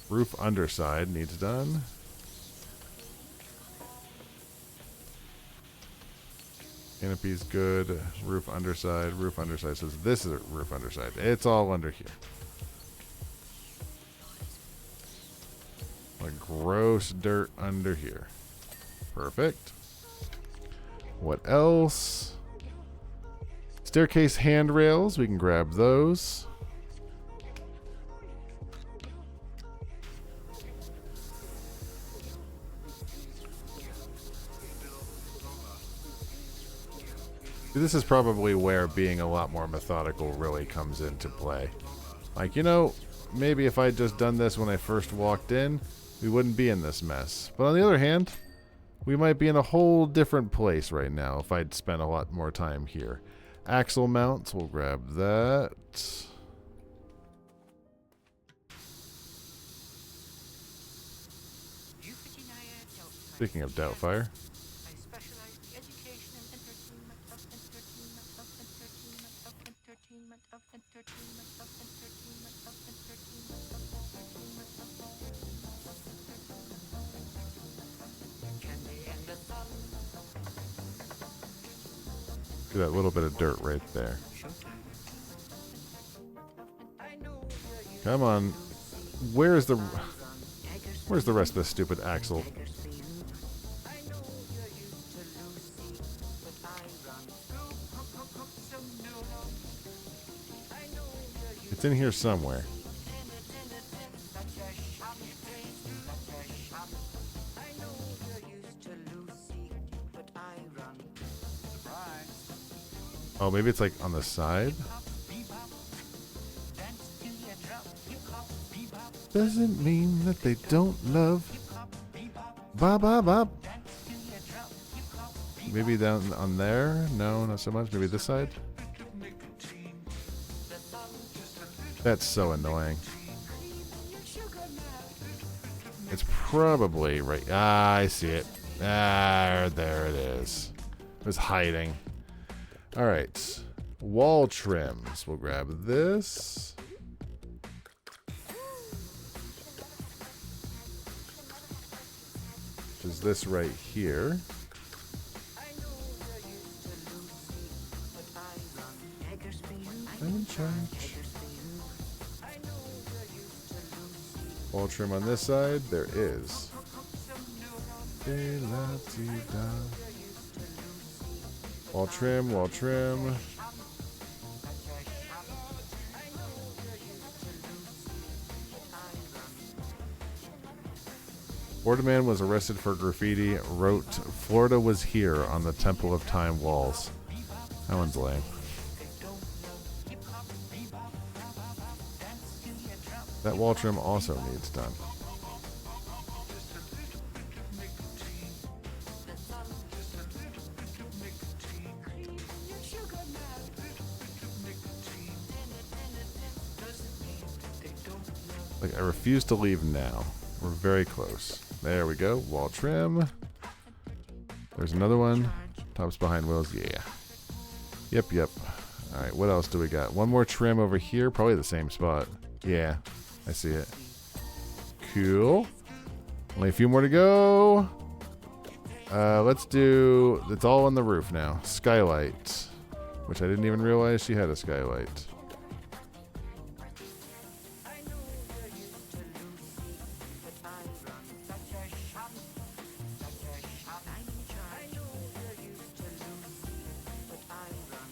Roof underside needs done. Canopy's good. Roof underside. Roof underside says this is a roof underside. It's all under here. Like gross dirt under here. Perfect. What else? Staircase handrails. We can grab those. This is probably where being a lot more methodical really comes into play. Like, you know, maybe if I'd just done this when I first walked in, we wouldn't be in this mess. But on the other hand, we might be in a whole different place right now if I'd spent a lot more time here. Axle mounts, we'll grab that. Speaking of Doubtfire. See that little bit of dirt right there. Come on. Where's the rest of this stupid axle? It's in here somewhere. Oh, maybe it's like on the side? Doesn't mean that they don't love. Bop, bop, bop. Maybe down on there? No, not so much. Maybe this side? That's so annoying. It's probably right. Ah, I see it. Ah, there it is. It was hiding. All right. Wall trims. We'll grab this. Which is this right here. I'm in charge. Wall trim on this side. There is. Wall trim, wall trim. Florida man was arrested for graffiti, wrote Florida was here on the Temple of Time walls. That one's lame. That wall trim also needs done. Like, I refuse to leave now. We're very close. There we go. Wall trim. There's another one. Tops behind wheels. Yeah. Yep, yep. All right, what else do we got? One more trim over here. Probably the same spot. Yeah, I see it. Cool. Only a few more to go. Let's do... It's all on the roof now. Skylight. Which I didn't even realize she had a skylight.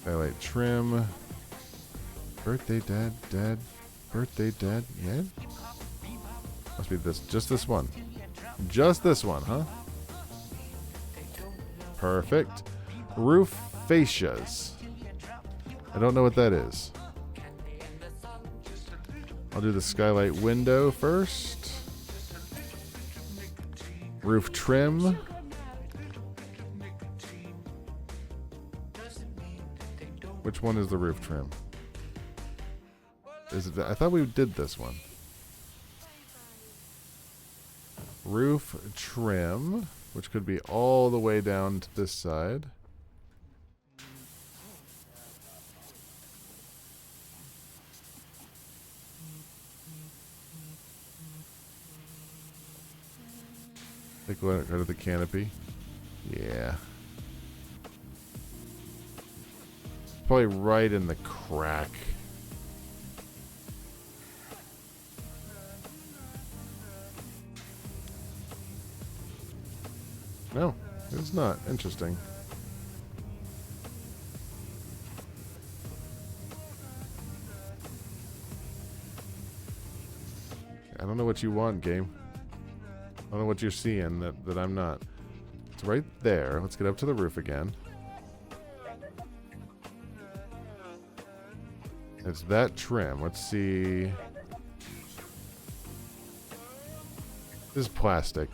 Skylight trim. Birthday dad, dad. Birthday dad, yeah? Must be this, just this one. Just this one, huh? Perfect. Roof fascias. I don't know what that is. I'll do the skylight window first. Roof trim. Which one is the roof trim? Is it? I thought we did this one. Roof trim, which could be all the way down to this side. Take a look at the canopy. Yeah. Probably right in the crack. No, it's not. Interesting. I don't know what you want, game. I don't know what you're seeing that I'm not. It's right there. Let's get up to the roof again. It's that trim. Let's see. This is plastic.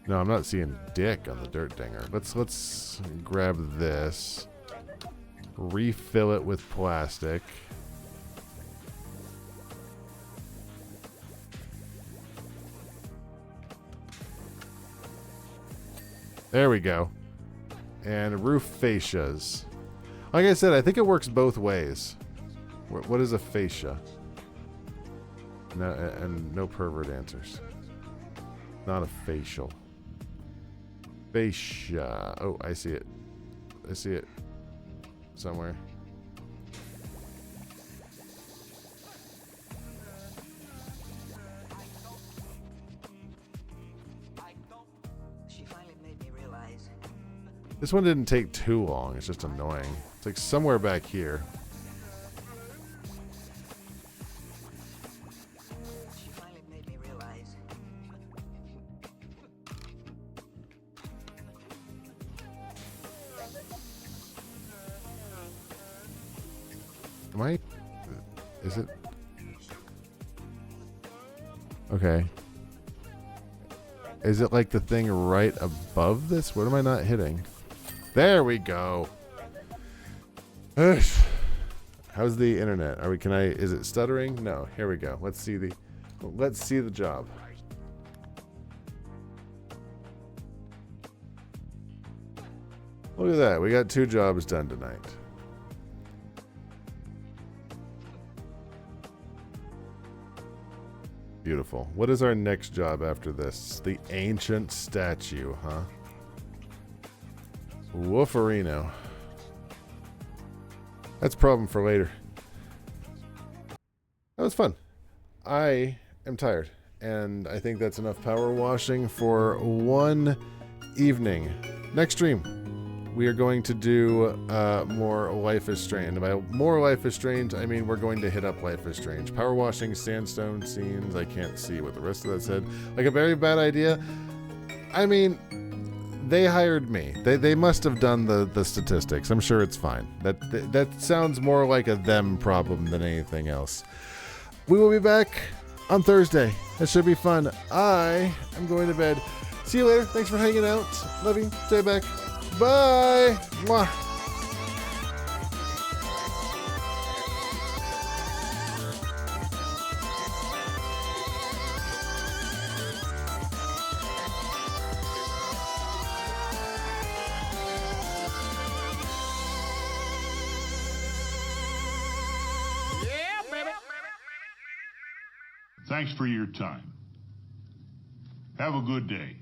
No, I'm not seeing dick on the dirt dinger. Let's grab this. Refill it with plastic. There we go. And roof fascias. Like I said, I think it works both ways. What is a fascia? No, and no pervert answers. Not a facial. Fascia. Oh, I see it. I see it somewhere. She finally made me realize. This one didn't take too long. It's just annoying. It's like somewhere back here. She finally made me realize. Am I? Is it? Okay. Is it like the thing right above this? What am I not hitting? There we go. Ugh. How's the internet? Are we? Can I? Is it stuttering? No. Here we go. Let's see the. Let's see the job. Look at that. We got 2 jobs done tonight. Beautiful. What is our next job after this? The ancient statue, huh? Woofarino. That's a problem for later. That was fun. I am tired, and I think that's enough power washing for one evening. Next stream, we are going to do more Life is Strange. By more Life is Strange, I mean we're going to hit up Life is Strange. Power washing sandstone scenes. I can't see what the rest of that said. Like a very bad idea. I mean, they hired me. They must have done the statistics. I'm sure it's fine. That sounds more like a them problem than anything else. We will be back on Thursday. That should be fun. I am going to bed. See you later. Thanks for hanging out. Love you. Stay back. Bye. Mwah. Thanks for your time. Have a good day.